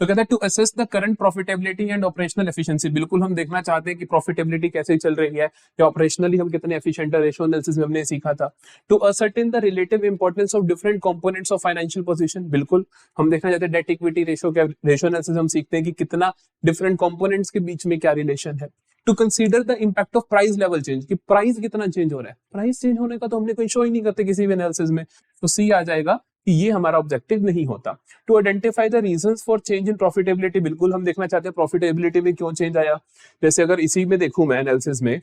Speaker 1: तो कहता है to assess the current profitability and operational efficiency. बिल्कुल हम देखना चाहते हैं कि प्रॉफिटेबिलिटी कैसे चल रही है या ऑपरेशनली हम कितने एफिशिएंट है। रेशियो एनालिसिस में हमने सीखा था। To ascertain the relative importance of different components of financial position. बिल्कुल हम देखना चाहते हैं डेट इक्विटी रेशियो, क्या रेशियो एनालिसिस हम सीखते हैं कि कितना डिफरेंट कंपोनेंट्स के बीच में क्या रिलेशन है। To consider the impact of price level change, कि प्राइस कितना चेंज हो रहा है। प्राइस चेंज होने का तो हमने कोई शो ही नहीं करते किसी भी एनालिसिस में, तो सी आ जाएगा कि ये हमारा ऑब्जेक्टिव नहीं होता। To identify the reasons for change in profitability. बिल्कुल हम देखना चाहते हैं प्रॉफिटेबिलिटी में क्यों चेंज आया। जैसे अगर इसी में देखूं मैं एनालिसिस में,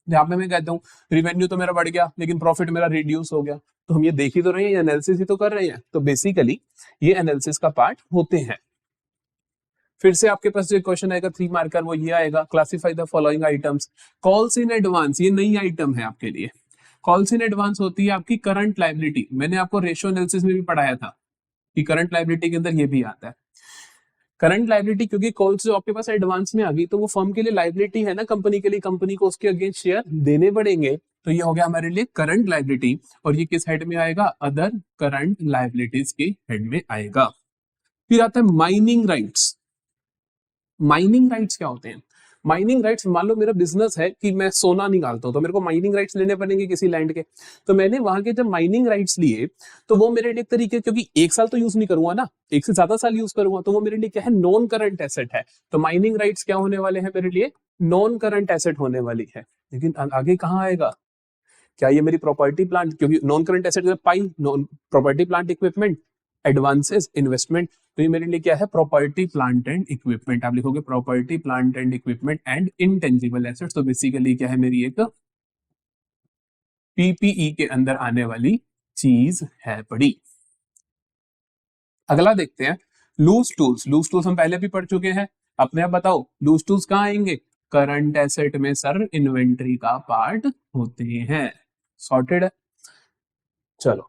Speaker 1: जहां पे मैं कहता हूँ रिवेन्यू तो मेरा बढ़ गया लेकिन प्रॉफिट मेरा रिड्यूस हो गया, तो हम ये देख ही तो रहे हैं, एनालिसिस ही तो कर रहे हैं। तो बेसिकली ये एनालिसिस का पार्ट होते हैं। फिर से आपके पास जो क्वेश्चन आएगा 3 मार्कर, वो ये आएगा, classify the following items. Calls in advance, ये नई आइटम है आपके लिए। कॉल्स इन एडवांस होती है आपकी करंट लायबिलिटी। मैंने आपको रेशियो एनालिसिस में भी पढ़ाया था कि करंट लायबिलिटी के अंदर ये भी आता है करंट लायबिलिटी, क्योंकि कॉल्स जो आपके पास एडवांस में आ गई तो वो फर्म के लिए लायबिलिटी है ना, कंपनी के लिए, कंपनी को उसके अगेंस्ट शेयर देने पड़ेंगे। तो ये हो गया हमारे लिए करंट लायबिलिटी, और ये किस हेड में आएगा? अदर करंट लायबिलिटीज के हेड में आएगा। फिर आता है माइनिंग राइट्स। माइनिंग राइट्स क्या होते हैं? माइनिंग राइट्स, मान लो मेरा बिजनेस है कि मैं सोना निकालता हूं, तो मेरे को माइनिंग राइट्स लेने पड़ेंगे किसी लैंड के। तो मैंने वहां के जब माइनिंग राइट्स लिए, तो वो मेरे लिए एक तरीके, क्योंकि 1 साल तो यूज नहीं करूंगा ना, 1 से ज्यादा साल यूज करूंगा, तो वो मेरे लिए क्या है? नॉन करंट एसेट है। तो माइनिंग राइट्स क्या होने वाले हैं मेरे लिए? नॉन करंट एसेट होने वाली है। लेकिन आगे कहाँ आएगा? क्या ये मेरी प्रॉपर्टी प्लांट, क्योंकि नॉन करंट एसेट पाई, non property plant equipment, advances, investment, तो ये मेरे लिए क्या है? Property plant and equipment. आप लिखोगे property plant and equipment and intangible assets. तो बेसिकली क्या है? मेरी एक पीपीई के अंदर आने वाली चीज है बड़ी। अगला देखते हैं लूज टूल्स। लूज टूल्स हम पहले भी पढ़ चुके हैं। अपने आप बताओ लूज टूल्स कहाँ आएंगे? करंट एसेट में सर इन्वेंट्री का पार्ट होते हैं। सॉर्टेड है। चलो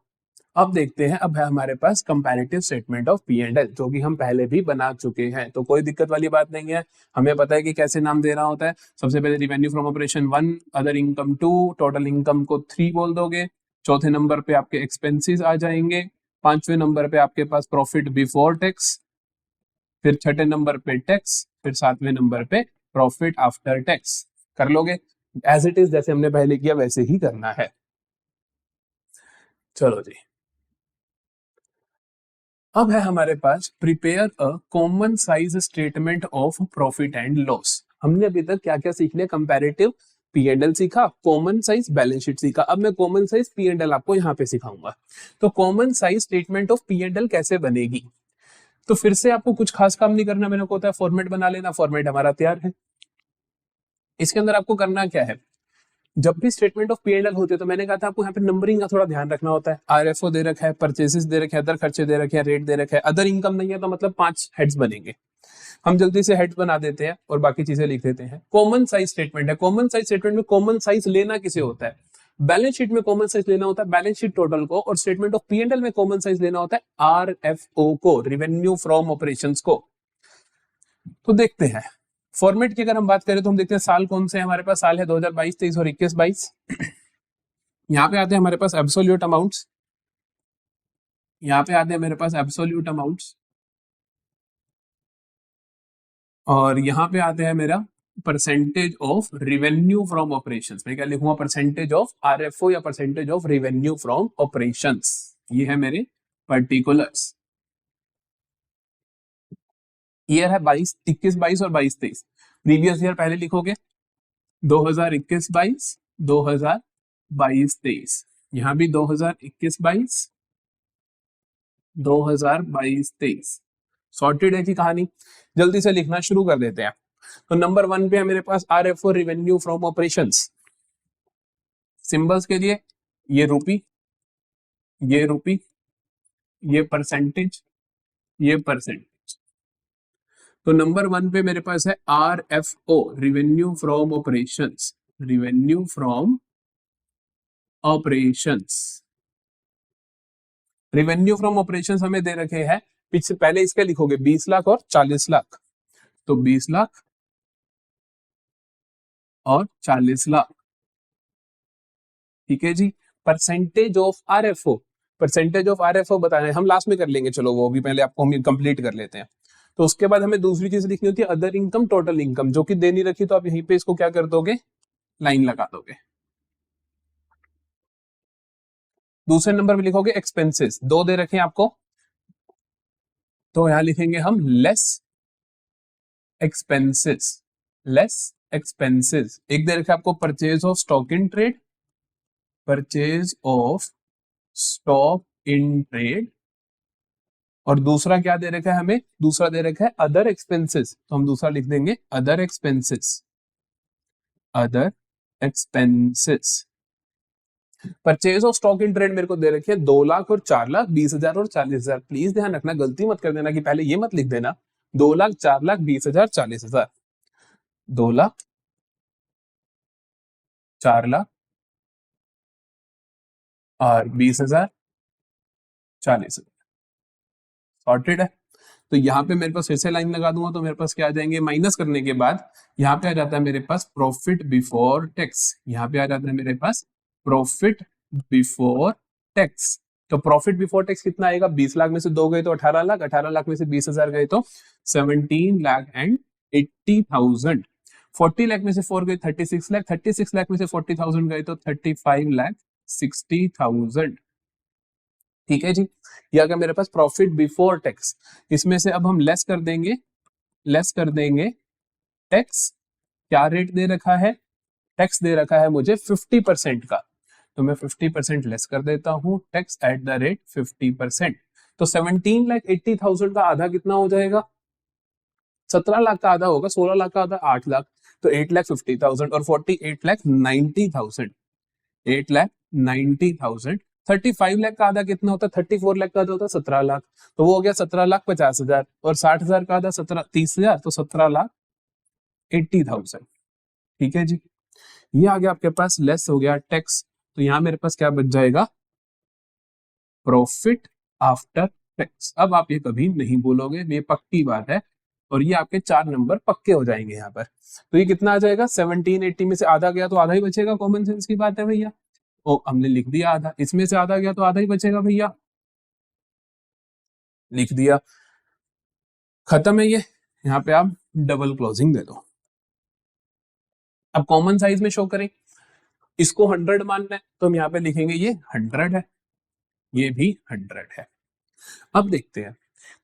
Speaker 1: अब देखते हैं, अब है हमारे पास comparative statement of P and L, जो कि हम पहले भी बना चुके हैं, तो कोई दिक्कत वाली बात नहीं है। हमें पता है कि कैसे नाम देना होता है। सबसे पहले revenue from operation 1, other income 2, total income को 3 बोल दोगे। चौथे नंबर पे आपके एक्सपेंसेस आ जाएंगे। 5वें नंबर पे आपके पास प्रॉफिट बिफोर टैक्स, फिर 6ठे नंबर पे टैक्स, फिर 7वें नंबर पे प्रॉफिट आफ्टर टैक्स। कर लोगे एज इट इज, जैसे हमने पहले किया वैसे ही करना है। चलो जी। अब है हमारे पास prepare a common size statement of profit and loss. हमने अभी तक क्या क्या सीख लिया? कंपैरेटिव पी एंड एल सीखा, कॉमन साइज बैलेंस शीट सीखा। अब मैं common size P and L आपको यहाँ पे सिखाऊंगा। तो common size statement of P and L कैसे बनेगी? तो फिर से आपको कुछ खास काम नहीं करना, मैंने को होता है फॉर्मेट बना लेना, फॉर्मेट हमारा तैयार है। इसके अंदर आपको करना क्या है? जब भी statement of P and L होते हैं तो मैंने कहा था आपको यहाँ पे नंबरिंग का थोड़ा ध्यान रखना होता है। आरएफओ दे रखा है, परचेसेस दे रखे हैं, अदर खर्चे दे रखे हैं, रेट दे रखा है, अदर इनकम नहीं है तो मतलब 5 हेड्स बनेंगे। हम जल्दी से हेड्स बना देते हैं और बाकी चीजें लिख देते हैं। कॉमन साइज स्टेटमेंट है। कॉमन साइज स्टेटमेंट में कॉमन साइज लेना किसे होता है? बैलेंस शीट में कॉमन साइज लेना होता है बैलेंस शीट टोटल को, और statement of P and L में कॉमन साइज लेना होता है आरएफओ को, रेवेन्यू फ्रॉम ऑपरेशंस को। तो देखते हैं फॉर्मेट की अगर हम बात करें तो हम देखते हैं साल कौन से हैं हमारे पास। साल है 2022, 23 और 21, 22। यहाँ पे आते हैं हमारे पास एब्सोल्यूट अमाउंट्स, यहाँ पे आते हैं मेरे पास एब्सोल्यूट अमाउंट्स, और यहाँ पे आते हैं मेरा percentage of revenue from operations. मैं क्या लिखूंगा? परसेंटेज ऑफ आरएफओ या percentage of revenue from operations. ये है मेरे पर्टिकुलर्स। ईयर है 22, 21, 22 और 22, 23। प्रीवियस ईयर पहले लिखोगे 2021, 22, 2022, 23। यहाँ भी 2021, 22, 2022, 23। सॉर्टेड है की कहानी। जल्दी से लिखना शुरू कर देते हैं। तो नंबर 1 पे है मेरे पास RFO, revenue from operations. Symbols के लिए ये रूपी, ये रूपी, ये परसेंटेज, ये परसेंटेज। तो नंबर 1 पे मेरे पास है RFO, revenue from operations, revenue from operations. Revenue from operations हमें दे रखे हैं, पीछे पहले इसके लिखोगे 20 लाख और 40 लाख। तो 20 लाख और 40 लाख, ठीक है जी। Percentage of RFO, percentage of RFO बताना है, हम लास्ट में कर लेंगे, चलो वो भी पहले आपको हम कंप्लीट कर लेते हैं। तो उसके बाद हमें दूसरी चीज लिखनी होती है अदर इनकम, टोटल इनकम, जो कि दे नहीं रखी तो आप यहीं पे इसको क्या कर दोगे? लाइन लगा दोगे। दूसरे नंबर पे लिखोगे एक्सपेंसेस, 2 दे रखे हैं आपको, तो यहां लिखेंगे हम लेस एक्सपेंसेस, लेस एक्सपेंसेस। एक दे रखा है आपको purchase of stock in trade, purchase of stock in trade, और दूसरा क्या दे रखा है हमें? दूसरा दे रखा है अदर एक्सपेंसेस, तो हम दूसरा लिख देंगे other expenses, other expenses. Purchase of stock in trade मेरे को दे रखी है 2 लाख और 4 लाख, 20,000 और 40,000। प्लीज ध्यान रखना, गलती मत कर देना कि पहले ये मत लिख देना 2 लाख, 4 लाख, 20,000, 40,000। 2 लाख, 4 लाख और 20,000, 40,000। सॉर्टेड है। तो यहाँ पे मेरे पास फिर से लाइन लगा दूंगा तो मेरे पास क्या आ जाएंगे? माइनस करने के बाद यहाँ पे आ जाता है मेरे पास प्रॉफिट बिफोर टैक्स, यहाँ पे आ जाता है मेरे पास प्रॉफिट बिफोर टैक्स। तो प्रॉफिट बिफोर टैक्स कितना आएगा? 20 लाख में से 2 गए तो 18 लाख, 18 लाख में से 20,000 गए तो 17,80,000, 40 लाख में से 4 गए 36 लाख, 36 लाख में से 40,000 गए तो 35,60,000। ठीक है जी। ये आ गया मेरे पास प्रॉफिट बिफोर टैक्स। इसमें से अब हम लेस कर देंगे, लेस कर देंगे टैक्स। क्या रेट दे रखा है? टैक्स दे रखा है मुझे 50% का, तो मैं 50% लेस कर देता हूं, टैक्स एट द रेट 50%। तो 17,80,000 का आधा कितना हो जाएगा? 17 लाख का आधा होगा, 16 लाख का आधा 8 लाख, तो 8,50,000 और 48,90,000, 8,90,000। 35 लाख का आधा कितना होता है? 34 लाख का आधा होता है 17 लाख, तो वो हो गया 17,50,000, और 60,000 का आधा 30,000, तो 17,80,000। ठीक है जी। ये आ गया आपके पास, लेस हो गया टैक्स। तो यहां मेरे पास क्या बच जाएगा? Profit after tax. अब आप ये कभी नहीं बोलोगे, ये पक्की बात है, और ये आपके 4 नंबर पक्के हो जाएंगे यहाँ पर। तो ये कितना आ जाएगा? 1780 में से आधा गया तो आधा ही बचेगा, कॉमन सेंस की बात है भैया। ओ हमने लिख दिया आधा, इसमें से आधा गया तो आधा ही बचेगा भैया, लिख दिया, खत्म है ये। यहाँ पे आप डबल क्लोजिंग दे दो। अब कॉमन साइज में शो करें, इसको 100 मानना है तो हम यहाँ पे लिखेंगे ये 100 है, ये भी 100 है। अब देखते हैं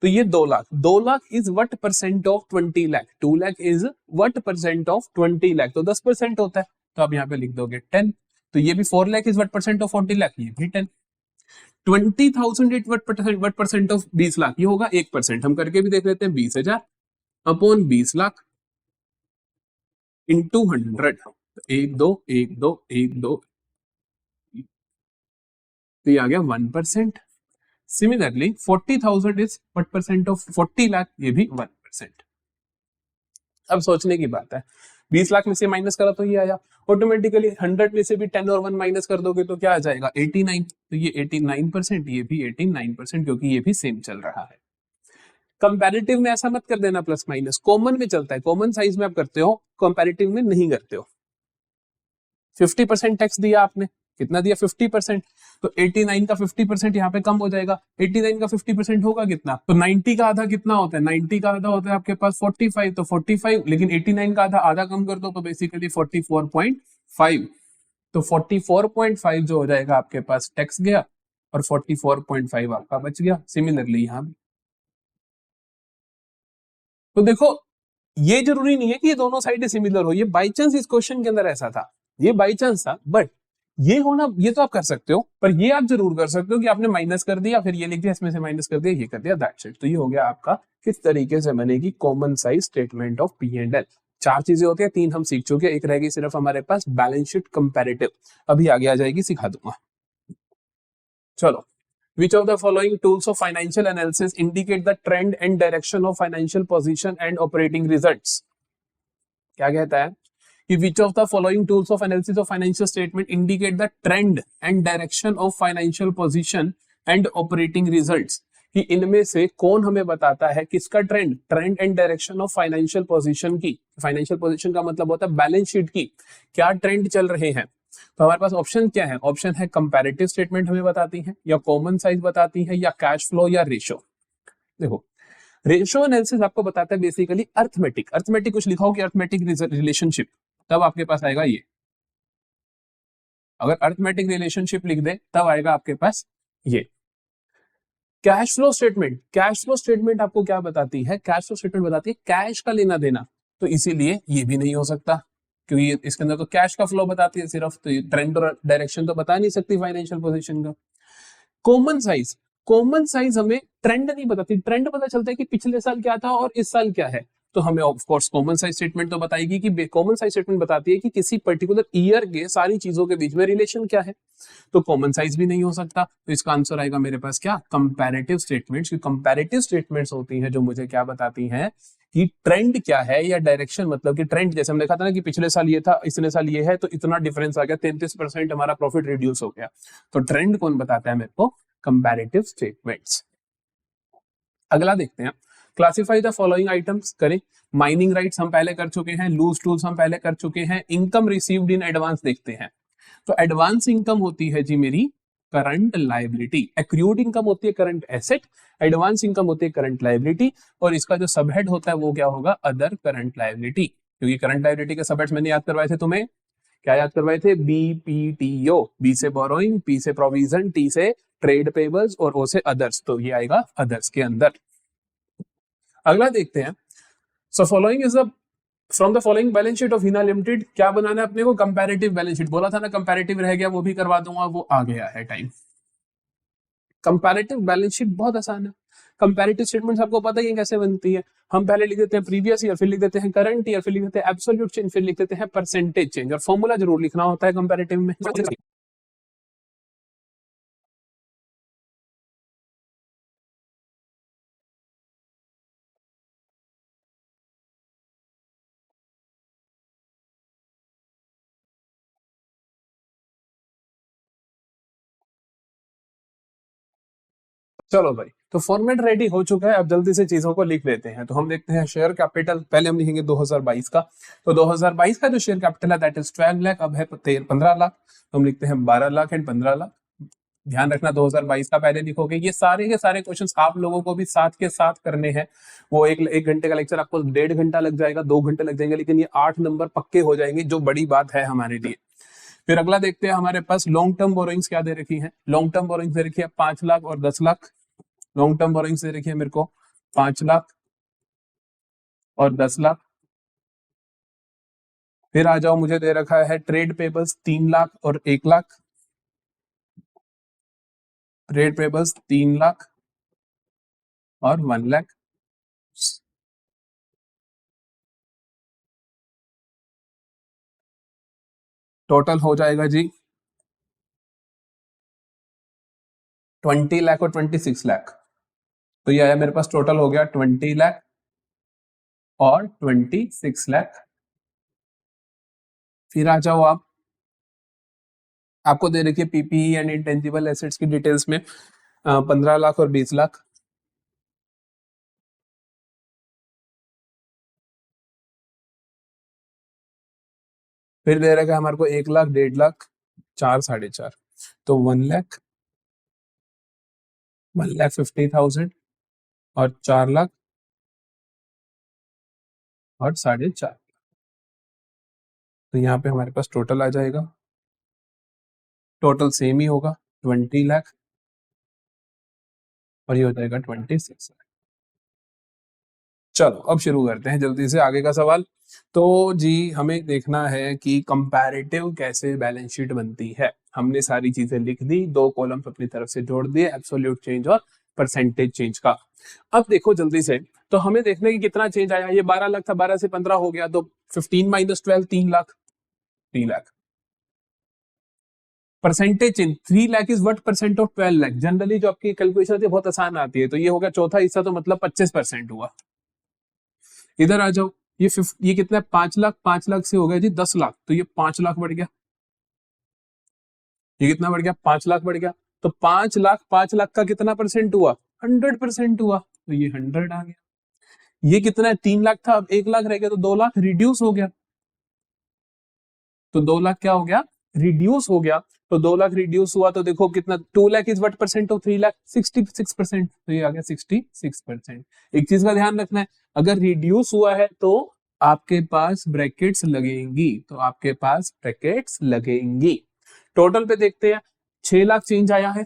Speaker 1: तो ये 2 lakh, 2 lakh is what percent of 20 lakh, 2 lakh is what percent of 20 lakh, तो 10% होता है, तो आप यहाँ पे लिख दोगे 10। तो ये भी 4 lakh is what percent of 40 lakh, ये भी 10। 20,000 is what percent of 20 lakh, ये होगा 1%। हम करके भी देख लेते हैं, 20,000 अपॉन 20 लाख इंटू 100, 1 2 1 2 1 2, तो ये आ गया 1%। Similarly 40,000 is what percent of 40 lakh, ये भी 1%। अब सोचने की बात है, 20 लाख में से माइनस करा तो ये आया ऑटोमेटिकली, 100 में से भी 10 और 1 माइनस कर दोगे तो क्या आ जाएगा 89, तो ये 89%, ये भी 89%, क्योंकि ये भी सेम चल रहा है। कंपैरेटिव में ऐसा मत कर देना प्लस माइनस, कॉमन में चलता है, कॉमन साइज में आप करते हो, कंपैरेटिव में नहीं करते हो। 50% टैक्स दिया आपने, कितना दिया 50%, तो 89 का 50% यहाँ पे कम हो जाएगा, 89 का 50% होगा कितना, तो 90 का आधा कितना होता है, 90 का आधा होता है आपके पास 45, तो 45, लेकिन 89 का आधा आधा कम कर दो तो बेसिकली 44.5, तो 44.5 जो हो जाएगा आपके पास टैक्स गया और 44.5 आपका बच गया। सिमिलरली यहाँ भी, तो देखो ये जरूरी नहीं है कि ये दोनों साइडें सिमिलर हो, ये बाई चांस इस क्वेश्चन के अंदर ऐसा था, ये बाई चांस था, बट ये होना, ये तो आप कर सकते हो, पर ये आप जरूर कर सकते हो कि आपने माइनस कर दिया, फिर ये लिख दिया, इसमें से माइनस कर दिया, ये कर दिया, दैट्स इट। तो ये हो गया आपका किस तरीके से बनेगी common size statement of P and L. 4 चीजें होती है, 3 हम सीख चुके, एक रहेगी सिर्फ हमारे पास बैलेंस शीट कंपैरेटिव, अभी आगे आ जाएगी, सिखा दूंगा। चलो, which of the following tools of financial analysis indicate the trend and direction of financial position and operating results? क्या कहता है कि which of the following tools of analysis of financial statement indicate the trend and direction of financial position and operating results? कि इनमें से कौन हमें बताता है किसका trend and direction of financial position की, फाइनेंशियल पोजीशन का मतलब होता है बैलेंस शीट की, क्या ट्रेंड चल रहे हैं। तो हमारे पास ऑप्शन क्या है, ऑप्शन है कंपैरेटिव स्टेटमेंट हमें बताती है, या कॉमन साइज बताती है, या कैश फ्लो, या रेशो। देखो, रेशो एनालिसिस आपको बताता है बेसिकली अर्थमेटिक, अर्थमेटिक कुछ लिखा हो कि अर्थमेटिक रिलेशनशिप, तब आपके पास आएगा ये, अगर अर्थमेटिक रिलेशनशिप लिख दे तब आएगा आपके पास ये। Cash flow statement, cash flow statement आपको क्या बताती है, कैश फ्लो स्टेटमेंट बताती है कैश का लेना देना, तो इसीलिए ये भी नहीं हो सकता, क्योंकि इसके अंदर तो कैश का फ्लो बताती है सिर्फ, तो ट्रेंड और डायरेक्शन तो बता नहीं सकती फाइनेंशियल पोजीशन का। कॉमन साइज, कॉमन साइज हमें ट्रेंड नहीं बताती, ट्रेंड पता चलता है कि पिछले साल क्या था और इस साल क्या है, तो हमें of course common size statement तो बताएगी कि कॉमन साइज स्टेटमेंट बताती है कि किसी पर्टिकुलर ईयर के सारी चीजों के बीच में रिलेशन क्या है, तो कॉमन साइज भी नहीं हो सकता, तो इसका आंसर आएगा मेरे पास क्या, कंपैरेटिव स्टेटमेंट्स। कंपैरेटिव स्टेटमेंट्स होती हैं जो मुझे क्या बताती हैं कि ट्रेंड क्या है या डायरेक्शन, मतलब कि ट्रेंड, जैसे हमने देखा था ना कि पिछले साल ये था, इतने साल ये है, तो इतना डिफरेंस आ गया, 33% हमारा प्रॉफिट रिड्यूस हो गया, तो ट्रेंड कौन बताता है मेरे को, कंपैरेटिव स्टेटमेंट्स। अगला देखते हैं, क्लासिफाई द फॉलोइंग आइटम्स करें। माइनिंग राइट्स हम पहले कर चुके हैं, लूज टूल्स हम पहले कर चुके हैं, इनकम रिसीव्ड इन एडवांस देखते हैं। तो एडवांस इनकम होती है जी मेरी करंट लायबिलिटी, एक्रूड इनकम होती है करंट एसेट, एडवांस इनकम होती है करंट लायबिलिटी, और इसका जो सबहेड होता है वो क्या होगा, अदर करंट लायबिलिटी, क्योंकि करंट लायबिलिटी के सबहेड्स मैंने याद करवाए थे तुम्हें, क्या याद करवाए थे, BPTO, बी से बोरोइंग, P से प्रोविजन, T से ट्रेड पेबल्स और O से अदर्स, तो ये आएगा अदर्स के अंदर। अगला देखते हैं, so following is the from the following balance sheet of Hina limited, क्या बनाना है अपने को, कंपैरेटिव बैलेंस शीट, बोला था ना कंपैरेटिव रह गया, वो भी करवा दूंगा, वो आ गया है टाइम। कंपैरेटिव बैलेंस शीट बहुत आसान है, कंपैरेटिव स्टेटमेंट्स आपको पता ही है कैसे बनती है, हम पहले लिख देते हैं प्रीवियस ईयर, फिर लिख देते हैं करंट ईयर, फिर लिख देते हैं एब्सोल्यूट चेंज, फिर लिख देते हैं परसेंटेज चेंज, और फॉर्मूला जरूर लिखना होता है कंपैरेटिव में। चलो भाई, तो फॉर्मेट रेडी हो चुका है, अब जल्दी से चीजों को लिख लेते हैं। तो हम देखते हैं शेयर कैपिटल, पहले हम लिखेंगे 2022 का, तो 2022 का जो शेयर कैपिटल है दैट इज 12 लाख, अब है 15 लाख, तो हम लिखते हैं 12 लाख एंड 15 लाख। ध्यान रखना 2022 का पहले लिखोगे, ये सारे के सारे क्वेश्चंस आप लोगों को भी साथ के साथ करने हैं। वो एक घंटे का लेक्चर आपको 1.5 घंटा लग जाएगा, 2 घंटे लग जाएंगे, लेकिन ये 8 नंबर पक्के हो जाएंगे, जो बड़ी बात है हमारे लिए। फिर अगला देखते हैं, हमारे पास लॉन्ग टर्म बोरोइंग्स क्या दे रखी है, लॉन्ग टर्म बोरोइंग्स दे रखी है 5 लाख और 10 लाख, लॉन्ग टर्म बोरोइंग्स दे रखी है मेरे को 5 लाख और 10 लाख। फिर आ जाओ, मुझे दे रखा है ट्रेड पेबल्स 3 लाख और 1 लाख। ट्रेड पेबल्स 3 लाख और 1 लाख। टोटल हो जाएगा जी 20 लाख और 26 लाख। तो ये आया मेरे पास, टोटल हो गया 20 लाख और 26 लाख। फिर आ जाओ आप, आपको दे रखी है पीपीई एंड इंटेंजिबल एसेट्स की डिटेल्स में 15 लाख और 20 लाख। फिर दे रखा है हमारे को 1 लाख, 1.5 लाख, 4, 4.5, तो 1 लाख, 1,50,000 और 4 लाख और 4.5। तो यहाँ पे हमारे पास टोटल आ जाएगा, टोटल सेम ही होगा 20 लाख और ये हो जाएगा 26 लाख। चलो अब शुरू करते हैं जल्दी से आगे का सवाल। तो जी हमें देखना है कि कंपैरेटिव कैसे बैलेंस शीट बनती है। हमने सारी चीजें लिख दी, 2 कॉलम्स अपनी तरफ से जोड़ दिए, एब्सोल्यूट चेंज और परसेंटेज चेंज का। अब देखो जल्दी से, तो हमें देखने की कितना चेंज आया। ये 12 लाख था, 12 से 15 हो गया, तो 15 minus 12 3 lakh, 3 lakh. Percentage change 3 lakh is what percent of 12 lakh. Generally जो आपकी कैलकुलेशन होती है बहुत आसान आती है। तो ये हो गया चौथा हिस्सा, तो मतलब 25% हुआ। इधर आ जाओ, ये कितना है 5 लाख, 5 लाख से हो गया जी 10 लाख, तो ये 5 लाख बढ़ गया। ये कितना बढ़ गया, 5 लाख बढ़ गया। तो 5 लाख, 5 लाख का कितना परसेंट हुआ, 100% हुआ, तो ये 100 आ गया। ये कितना है, 3 लाख था, अब 1 लाख रह गया, तो 2 लाख रिड्यूस हो गया। तो 2 लाख क्या हो गया, रिड्यूस हो गया। तो 2 लाख रिड्यूस हुआ, तो देखो कितना, 2 lakh is what percent of 3 lakh, 66%। तो ये आ गया 66%। एक चीज का ध्यान रखना है, अगर रिड्यूस हुआ है तो आपके पास ब्रैकेट्स लगेंगी, तो आपके पास ब्रैकेट्स लगेंगी। टोटल पे देखते हैं, 6 लाख चेंज आया है,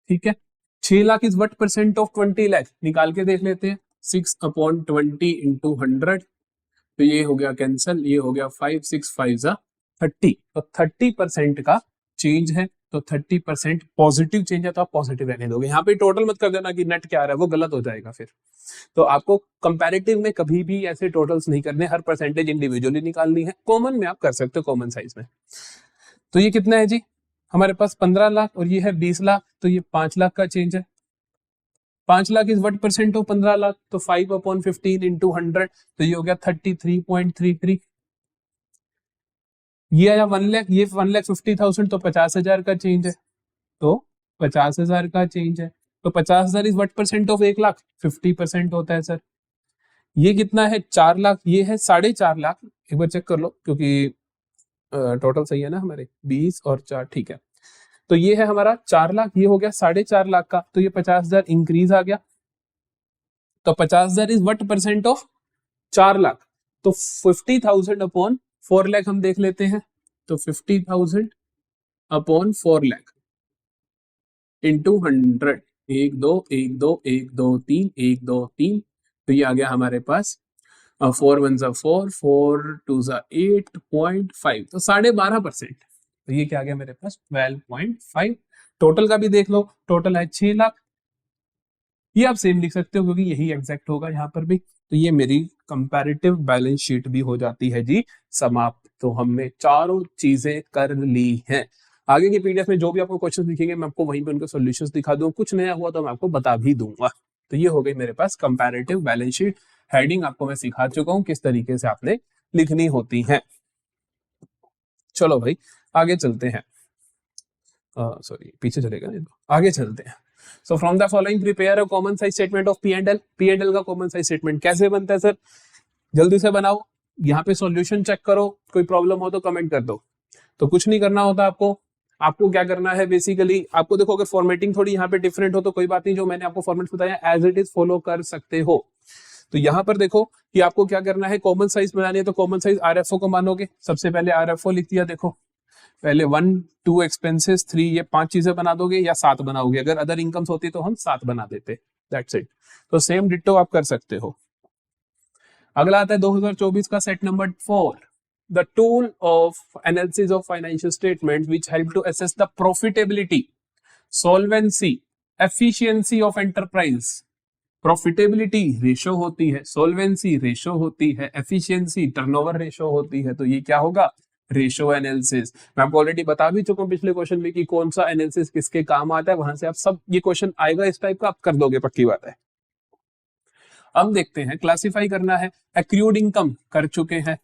Speaker 1: ठीक है। 6 lakh is what percent of 20 lakh, निकाल के देख लेते हैं। 6/20 इंटू 100, तो ये हो गया कैंसल, ये हो गया 5, 6, 5 जा 30। तो 30% का चेंज है, तो 30% पॉजिटिव चेंज है, तो आप पॉजिटिव रहने दोगे। यहाँ पे टोटल मत कर देना कि नेट क्या आ रहा है, वो गलत हो जाएगा फिर। तो आपको कंपैरेटिव में कभी भी ऐसे टोटल्स नहीं करने, हर परसेंटेज इंडिविजुअली निकालनी है। कॉमन में आप कर सकते हो, कॉमन साइज में। तो ये कितना है जी, हमारे पास 15 लाख और ये है 20 लाख, तो ये 5 लाख का चेंज है। 5 lakh is what percent of 15 lakh, तो 5/15 इंटू 100, तो ये हो गया 33.33। ये आया 1 लाख, ये 1,50,000, तो 50,000 का चेंज है, तो 50,000 का चेंज है। तो 50,000 is what percent of 1 lakh, 50% होता है सर। ये कितना है, 4 लाख, ये है 4.5 लाख। एक बार चेक कर लो, क्योंकि टोटल सही है ना हमारे, 20 और 4, ठीक है। तो ये है हमारा 4 लाख, ये हो गया 4.5 लाख का, तो ये 50,000 इंक्रीज आ गया। तो 50,000 is what percent of 4 lakh, तो 50,000 अपॉन 4 लाख हम देख लेते हैं। तो 50,000 अपॉन 4 लाख इंटू 100, 1 2 1 2 1 2 3 1 2 3, तो ये आ गया हमारे पास 4 1 4 4 2 8.5, तो 12.5%। तो ये क्या आ गया मेरे पास 12.5। टोटल का भी देख लो, टोटल है 6 लाख। ये आप सेम लिख सकते हो, क्योंकि यही एग्जैक्ट होगा यहाँ पर भी। तो ये मेरी कंपैरेटिव बैलेंस शीट भी हो जाती है जी समाप्त। तो हमने चारों चीजें कर ली हैं। आगे की पीडीएफ में जो भी आपको क्वेश्चन दिखेंगे, मैं आपको वहीं पे उनके सॉल्यूशंस दिखा दूं, कुछ नया हुआ तो मैं आपको बता भी दूंगा। तो ये हो गई मेरे पास कंपैरेटिव बैलेंस शीट। हेडिंग आपको मैं सिखा चुका हूं किस तरीके से आपने लिखनी होती है। चलो भाई आगे चलते हैं, सॉरी पीछे चलेगा नहीं, आगे चलते हैं। So from the following prepare a common size statement of P and L. P and L का कॉमन साइज स्टेटमेंट कैसे बनता है सर, जल्दी से बनाओ। यहाँ पे सॉल्यूशन चेक करो, कोई प्रॉब्लम हो तो कमेंट कर दो। तो कुछ नहीं करना होता आपको। आपको क्या करना है, बेसिकली आपको देखो अगर फॉर्मेटिंग थोड़ी यहाँ पे डिफरेंट हो तो कोई बात नहीं, जो मैंने आपको फॉर्मेट बताया एज इट इज फॉलो कर सकते हो। तो यहाँ पर देखो कि आपको क्या करना है, कॉमन साइज बनानी है, तो कॉमन साइज आरएफओ को मानोगे। सबसे पहले आरएफओ लिख दिया, देखो पहले 1 2 एक्सपेंसेस 3 ये 5 चीजें बना दोगे या 7 बनाओगे, अगर अदर इनकम्स होती तो हम 7 बना देते, दैट्स इट। तो सेम डिट्टो आप कर सकते हो। अगला आता है 2024 का set number 4, the tool of analysis of financial statement which help to assess the profitability, solvency, efficiency of enterprise. Profitability ratio होती है, सोल्वेंसी रेशो होती है, एफिशिएंसी टर्नओवर रेशो होती है, तो ये क्या होगा, रेशो एनालिसिस। मैं आपको ऑलरेडी बता भी चुका हूं पिछले क्वेश्चन में कि कौन सा एनालिसिस किसके काम आता है, वहां से आप सब ये क्वेश्चन आएगा इस टाइप का, आप कर दोगे, पक्की बात है। अब देखते हैं, क्लासिफाई करना है, एक्रूड इनकम कर चुके हैं,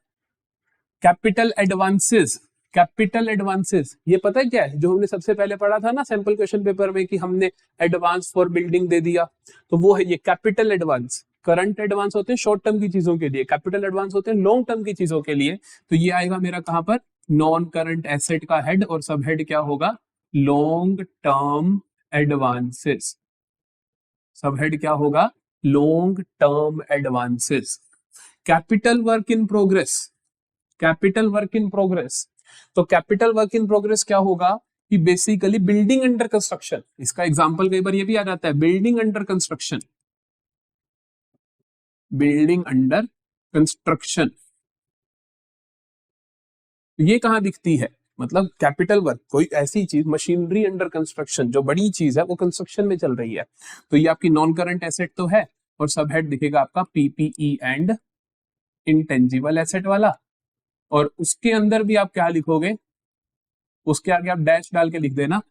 Speaker 1: कैपिटल एडवांसेस, कैपिटल एडवांसेस ये पता है क्या है, जो हमने सबसे पहले पढ़ा था ना सैंपल क्वेश्चन पेपर में कि हमने एडवांस फॉर बिल्डिंग दे दिया, तो वो है ये कैपिटल एडवांस। करंट एडवांस होते हैं शॉर्ट टर्म की चीजों के लिए, कैपिटल एडवांस होते हैं लॉन्ग टर्म की चीजों के लिए। तो ये आएगा मेरा कहां पर, नॉन करंट एसेट का हेड, और सब हेड क्या होगा, लॉन्ग टर्म एडवांसेस। सब हेड क्या होगा, long term advances. Capital work in progress, capital work in progress, तो कैपिटल वर्क इन प्रोग्रेस क्या होगा कि बेसिकली बिल्डिंग अंडर कंस्ट्रक्शन, इसका एग्जांपल कई बार ये भी आ जाता है, building under construction, building under construction, ये कहां दिखती है, मतलब कैपिटल वर्क, कोई ऐसी चीज, मशीनरी अंडर कंस्ट्रक्शन, जो बड़ी चीज है वो कंस्ट्रक्शन में चल रही है, तो ये आपकी नॉन करंट एसेट तो है, और सब हेड दिखेगा आपका पीपीई एंड इंटेंजिबल एसेट वाला, और उसके अंदर भी आप क्या लिखोगे, उसके आगे आप डैश डाल के लिख देना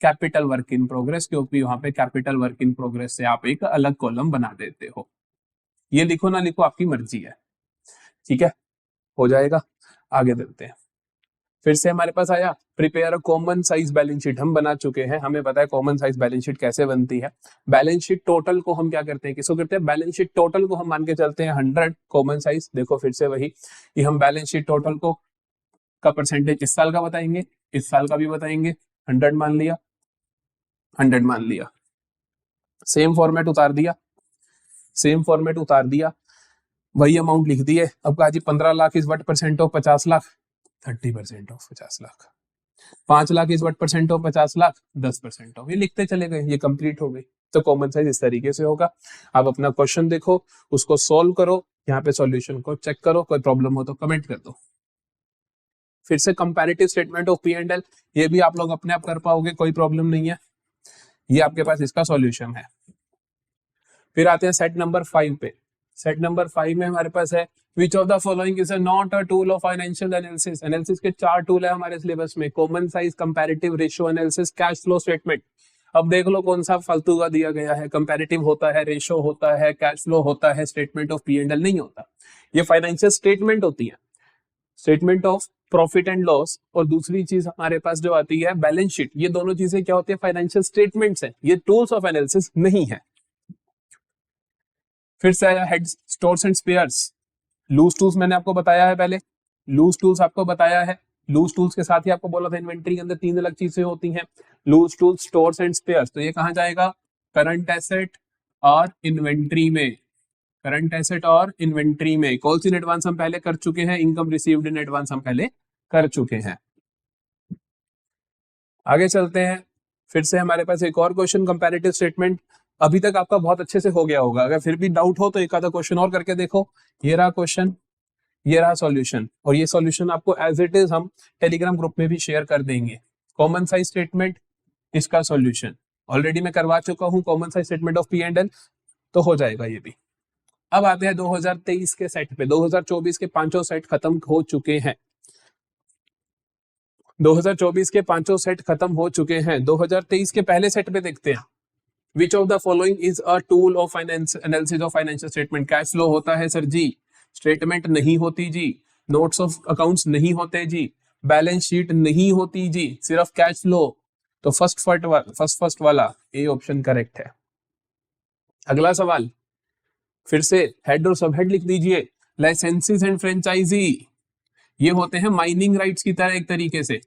Speaker 1: कैपिटल वर्क इन प्रोग्रेस, क्योंकि वहां पे कैपिटल वर्क इन प्रोग्रेस से आप एक अलग कॉलम बना देते हो। ये लिखो ना लिखो आपकी मर्जी है, ठीक है, हो जाएगा। आगे देखते हैं, फिर से हमारे पास आया prepare a common size balance sheet, हम बना चुके हैं, हमें पता है कॉमन साइज बैलेंस शीट कैसे बनती है। बैलेंस शीट टोटल को हम क्या करते हैं, किसको करते हैं, बैलेंस शीट टोटल को हम मान के चलते हैं 100 कॉमन साइज। देखो फिर से वही कि हम बैलेंस शीट टोटल को का परसेंटेज इस साल का बताएंगे, इस साल का भी बताएंगे, 100 मान लिया, 100 मान लिया, सेम फॉर्मेट उतार दिया, सेम फॉर्मेट उतार दिया, वही अमाउंट लिख दिए। अब कहा जी 15 lakh is what percent of 50 lakh, 30% of 50 lakh. 5 lakh is what percent of 50 lakh, 10% of. ये लिखते चले गए, ये कंप्लीट हो गई। तो कॉमन साइज इस तरीके से होगा। आप अपना क्वेश्चन देखो, उसको सोल्व करो, यहाँ पे सॉल्यूशन को चेक करो, कोई प्रॉब्लम हो तो कमेंट कर दो। फिर से comparative statement of P and L, ये भी आप लोग अपने आप कर पाओगे, कोई प्रॉब्लम नहीं है, ये आपके पास इसका सॉल्यूशन है। फिर आते हैं सेट नंबर 5 पे। सेट नंबर 5 में हमारे पास है विच of the following is not a tool of financial analysis. Analysis के 4 टूल है हमारे सिलेबस में, common size, comparative, ratio analysis, cash flow statement. अब देख लो कौन सा फालतू का दिया गया है, कंपैरेटिव होता है, रेशियो होता है, कैश फ्लो होता है, statement of P and L नहीं होता। ये फाइनेंशियल स्टेटमेंट होती है, statement of profit and loss, और दूसरी चीज हमारे पास जो आती है बैलेंस शीट। ये दोनों चीजें क्या होती है, फाइनेंशियल स्टेटमेंट्स है, ये टूल्स ऑफ एनालिसिस नहीं है। फिर से आया heads, stores and spares. Loose tools मैंने आपको बताया है, पहले लूज टूल्स आपको बताया है। लूज टूल्स के साथ ही आपको बोला था इन्वेंट्री के अंदर 3 अलग चीजें होती हैं, loose tools, stores and spares. तो ये कहां जाएगा, करंट एसेट और इन्वेंट्री में, करंट एसेट और इन्वेंट्री में। कॉल्स इन एडवांस हम पहले कर चुके हैं, इनकम रिसीव्ड इन एडवांस हम पहले कर चुके हैं। आगे चलते हैं, फिर से हमारे पास एक और क्वेश्चन, कंपैरेटिव स्टेटमेंट। अभी तक आपका बहुत अच्छे से हो गया होगा, अगर फिर भी डाउट हो तो एक आधा क्वेश्चन और करके देखो। ये रहा क्वेश्चन, ये रहा सॉल्यूशन, और ये सॉल्यूशन आपको एज इट इज हम टेलीग्राम ग्रुप में भी शेयर कर देंगे। कॉमन साइज स्टेटमेंट, इसका सॉल्यूशन ऑलरेडी मैं करवा चुका हूं, common size statement of P and L, तो हो जाएगा ये भी। अब आते हैं 2023 के सेट पे। 2024 के 5 सेट खत्म हो चुके हैं, 2024 के 5 सेट खत्म हो चुके हैं। 2023 के पहले सेट पे देखते हैं, विच of the following is a tool of finance analysis of financial statement. Cash flow होता है सर जी, स्टेटमेंट नहीं होती जी, नोट्स ऑफ अकाउंट्स नहीं होते जी, बैलेंस शीट नहीं होती जी, सिर्फ कैश फ्लो। तो फर्स्ट वाला ए ऑप्शन करेक्ट है। अगला सवाल, फिर से हेड और सब हेड लिख दीजिए। लाइसेंसेस एंड फ्रेंचाइजी, ये होते हैं माइनिंग राइट्स की तरह, एक तरीके से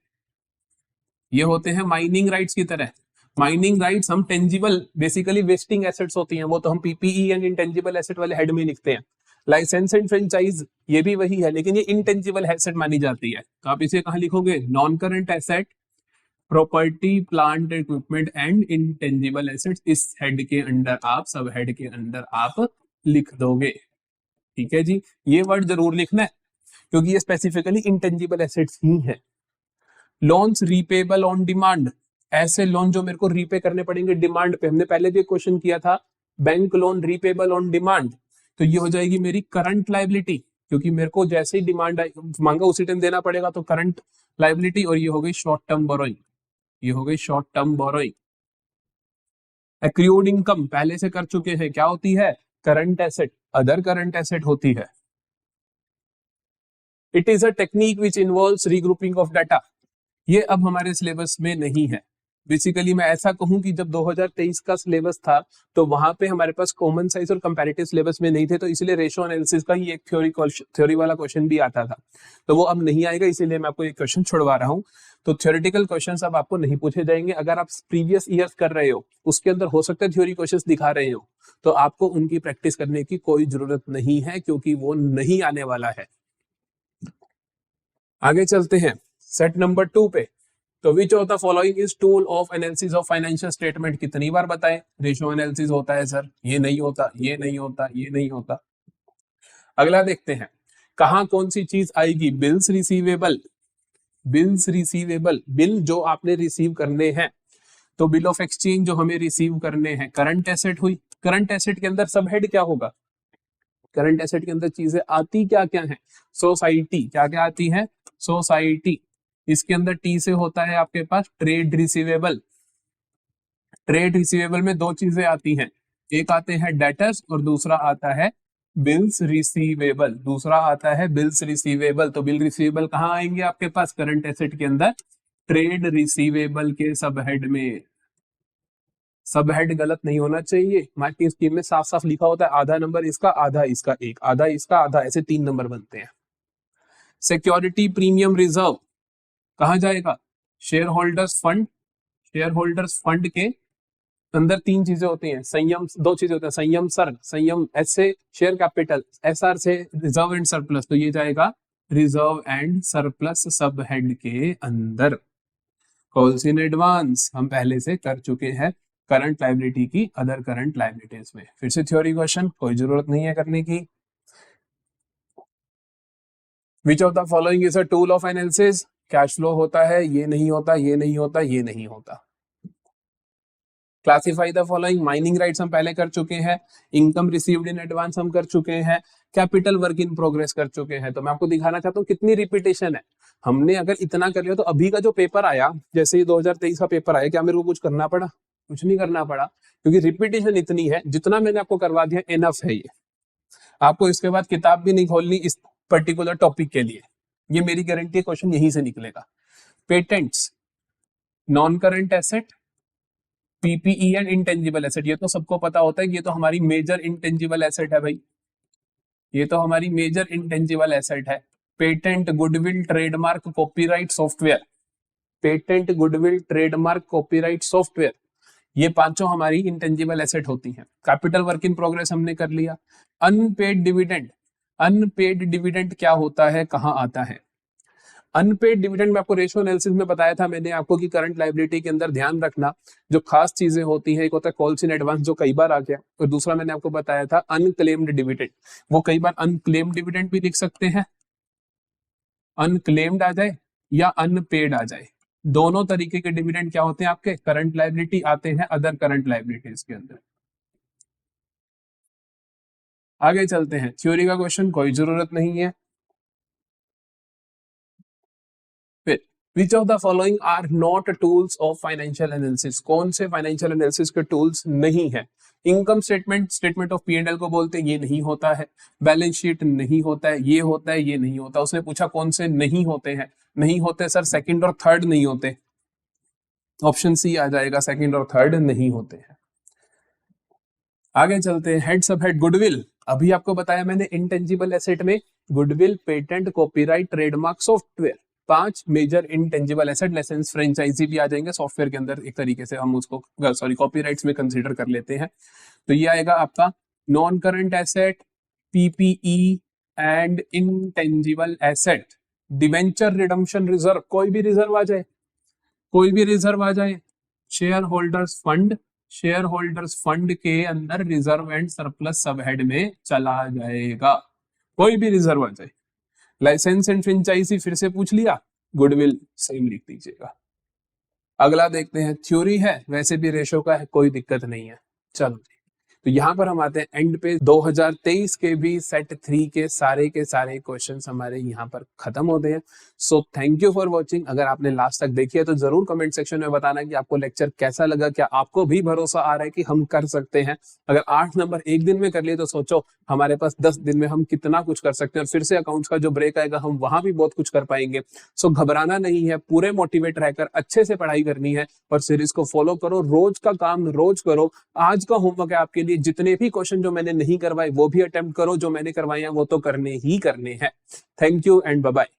Speaker 1: ये होते हैं माइनिंग राइट्स की तरह। माइनिंग राइट्स हम टेंजिबल, बेसिकली वेस्टिंग एसेट्स होती हैं, वो तो हम पीपीई एंड इंटेंजिबल एसेट वाले हेड में लिखते हैं। लाइसेंस एंड फ्रेंचाइज ये भी वही है, लेकिन ये इंटेंजिबल एसेट मानी जाती है। तो आप इसे कहाँ लिखोगे? Non current asset, property, plant, equipment and intangible assets, इस हेड के अंडर आप, सब हेड के अंदर आप लिख दोगे। ठीक है जी, ये वर्ड जरूर लिखना है क्योंकि ये स्पेसिफिकली इंटेंजिबल एसेट्स ही है। लोन्स रीपेबल ऑन डिमांड, ऐसे लोन जो मेरे को रीपे करने पड़ेंगे डिमांड पे। हमने पहले भी एक क्वेश्चन किया था, bank loan repayable on demand, तो ये हो जाएगी मेरी करंट लायबिलिटी, क्योंकि मेरे को जैसे ही डिमांड मांगा उसी टाइम देना पड़ेगा, तो करंट लायबिलिटी। और ये हो गई शॉर्ट टर्म बोरोइंग, ये हो गई short term borrowing. Accrued income पहले से कर चुके हैं, क्या होती है? Current asset, other current asset होती है। It is a technique which involves regrouping of data, ये अब हमारे सिलेबस में नहीं है। बेसिकली मैं ऐसा कहूं कि जब 2023 का सिलेबस था तो वहां पे हमारे पास कॉमन साइज और कंपैरेटिव सिलेबस में नहीं थे, तो इसलिए रेशियो एनालिसिस का ही एक थ्योरी वाला क्वेश्चन भी आता था, तो वो अब नहीं आएगा, इसीलिए मैं आपको एक क्वेश्चन छुड़वा रहा हूं। तो थ्योरेटिकल क्वेश्चंस अब आपको नहीं पूछे जाएंगे। अगर आप प्रीवियस ईयर्स कर रहे हो, उसके अंदर हो सकता है थ्योरी क्वेश्चंस दिखा रहे हो, तो आपको उनकी प्रैक्टिस करने की कोई जरूरत नहीं है, क्योंकि वो नहीं आने वाला है। आगे चलते हैं सेट नंबर 2 पे। तो विच of the following is tool of analysis of financial statement, कितनी बार बताएं? रेशियो एनालिसिस होता है सर, ये नहीं होता, ये नहीं होता, ये नहीं होता। अगला देखते हैं, कहां कौन सी चीज आएगी? Bills receivable, bills receivable, bill जो आपने रिसीव करने हैं, तो बिल ऑफ एक्सचेंज जो हमें रिसीव करने हैं, करंट एसेट हुई। करंट एसेट के अंदर सब हेड क्या होगा? करंट एसेट के अंदर चीजें आती क्या क्या है? सोसाइटी, क्या क्या आती है? सोसाइटी। इसके अंदर टी से होता है आपके पास ट्रेड रिसीवेबल। ट्रेड रिसीवेबल में दो चीजें आती हैं, एक आते हैं डेटर्स और दूसरा आता है बिल्स रिसीवेबल, दूसरा आता है बिल्स रिसीवेबल। तो बिल रिसीवेबल कहाँ आएंगे आपके पास? करंट एसेट के अंदर, ट्रेड रिसीवेबल के सब हेड में। सब हेड गलत नहीं होना चाहिए, मार्किंग स्कीम में साफ साफ लिखा होता है आधा नंबर इसका, आधा इसका, एक आधा इसका, आधा, ऐसे 3 नंबर बनते हैं। सिक्योरिटी प्रीमियम रिजर्व कहाँ जाएगा? Share holders fund. Share holders fund के अंदर 3 चीजें होती हैं, संयम, 2 चीजें होती हैं, संयम सर, संयम एस से शेयर कैपिटल, एस आर से रिजर्व एंड सरप्लस, तो ये जाएगा रिजर्व एंड सरप्लस सब हेड के अंदर। कॉल्स इन एडवांस हम पहले से कर चुके हैं करंट लायबिलिटी की अदर करंट लायबिलिटीज में। फिर से थ्योरी क्वेश्चन, कोई जरूरत नहीं है करने की। विच of the following is a tool of analysis? Cash flow होता है, ये नहीं होता, ये नहीं होता, ये नहीं होता। Classify the following, mining rights हम पहले कर चुके हैं, इनकम रिसीव्ड इन एडवांस हम कर चुके हैं, कैपिटल वर्क इन प्रोग्रेस कर चुके हैं। तो मैं आपको दिखाना चाहता हूँ कितनी रिपीटेशन है। हमने अगर इतना कर लिया तो अभी का जो पेपर आया, जैसे 2023 का पेपर आया, क्या मेरे को कुछ करना पड़ा? कुछ नहीं करना पड़ा, क्योंकि रिपीटेशन इतनी है, जितना मैंने आपको करवा दिया इनफ है। ये आपको इसके बाद किताब भी नहीं खोलनी इस पर्टिकुलर टॉपिक के लिए, ये मेरी गारंटी है, क्वेश्चन यहीं से निकलेगा। Patents, non current asset, PPE and intangible asset, ये तो सबको पता होता है कि ये तो हमारी मेजर इंटेंजिबल एसेट है भाई, ये तो हमारी मेजर इंटेंजिबल एसेट है। Patent, goodwill, trademark, copyright, software, patent, goodwill, trademark, copyright, software, ये पांचों हमारी इंटेंजिबल एसेट होती हैं। कैपिटल वर्क इन प्रोग्रेस हमने कर लिया। अनपेड डिविडेंड, अनपेड डिविडेंड क्या होता है, कहां आता है? अनपेड डिविडेंड में आपको रेशियो एनालिसिस में बताया था मैंने आपको कि करंट लायबिलिटी के अंदर ध्यान रखना जो खास चीजें होती हैं, एक होता है कॉल्स इन एडवांस जो कई बार आ गया, और दूसरा मैंने आपको बताया था अनक्लेम्ड डिविडेंड, वो कई बार अनक्लेम्ड डिविडेंड भी लिख सकते हैं, अनक्लेम्ड आ जाए या अनपेड आ जाए, दोनों तरीके के डिविडेंड क्या होते हैं आपके? करंट लायबिलिटी आते हैं अदर करंट लायबिलिटीज के अंदर। आगे चलते हैं, थ्योरी का क्वेश्चन कोई जरूरत नहीं है। फिर which of the following are not tools of financial analysis, कौन से फाइनेंशियल एनालिसिस के टूल्स नहीं है? Income statement, statement of P&L को बोलते हैं, ये नहीं होता है। बैलेंस शीट नहीं होता है, ये होता है, ये नहीं होता। उसने पूछा कौन से नहीं होते हैं, नहीं होते सर सेकंड और थर्ड नहीं होते, ऑप्शन सी आ जाएगा, सेकंड और थर्ड नहीं होते हैं। आगे चलते हैं, हेड सब हेड, गुडविल, अभी आपको बताया मैंने इंटेंजिबल एसेट में goodwill, patent, copyright, trademark, software, 5 major intangible asset. License, franchise भी आ जाएंगे सॉफ्टवेयर के अंदर, एक तरीके से हम उसको सॉरी कॉपीराइट्स में कंसीडर कर लेते हैं। तो ये आएगा आपका non current asset, PPE and intangible asset, debenture redemption reserve, कोई भी रिजर्व आ जाए, कोई भी रिजर्व आ जाए, शेयर होल्डर्स फंड के अंदर रिजर्व एंड सरप्लस सब हेड में चला जाएगा, कोई भी रिजर्व आ जाए। लाइसेंस एंड फ्रेंचाइजी फिर से पूछ लिया, गुडविल सेम लिख दीजिएगा। अगला देखते हैं, थ्योरी है, वैसे भी रेशो का है, कोई दिक्कत नहीं है। चलो तो यहाँ पर हम आते हैं एंड पे। 2023 के भी सेट 3 के सारे क्वेश्चंस हमारे यहाँ पर खत्म होते हैं। So thank you for watching. अगर आपने लास्ट तक देखी है तो जरूर कमेंट सेक्शन में बताना कि आपको लेक्चर कैसा लगा, क्या आपको भी भरोसा आ रहा है कि हम कर सकते हैं। अगर 8 नंबर एक दिन में कर लिए तो सोचो हमारे पास 10 दिन में हम कितना कुछ कर सकते हैं, और फिर से अकाउंट्स का जो ब्रेक आएगा हम वहां भी बहुत कुछ कर पाएंगे। सो घबराना नहीं है, पूरे मोटिवेट रहकर अच्छे से पढ़ाई करनी है और सीरीज को फॉलो करो, रोज का काम रोज करो। आज का होमवर्क है आपके लिए, जितने भी क्वेश्चन जो मैंने नहीं करवाए वो भी अटेम्प्ट करो, जो मैंने करवाए हैं वो तो करने ही करने हैं। Thank you and bye bye.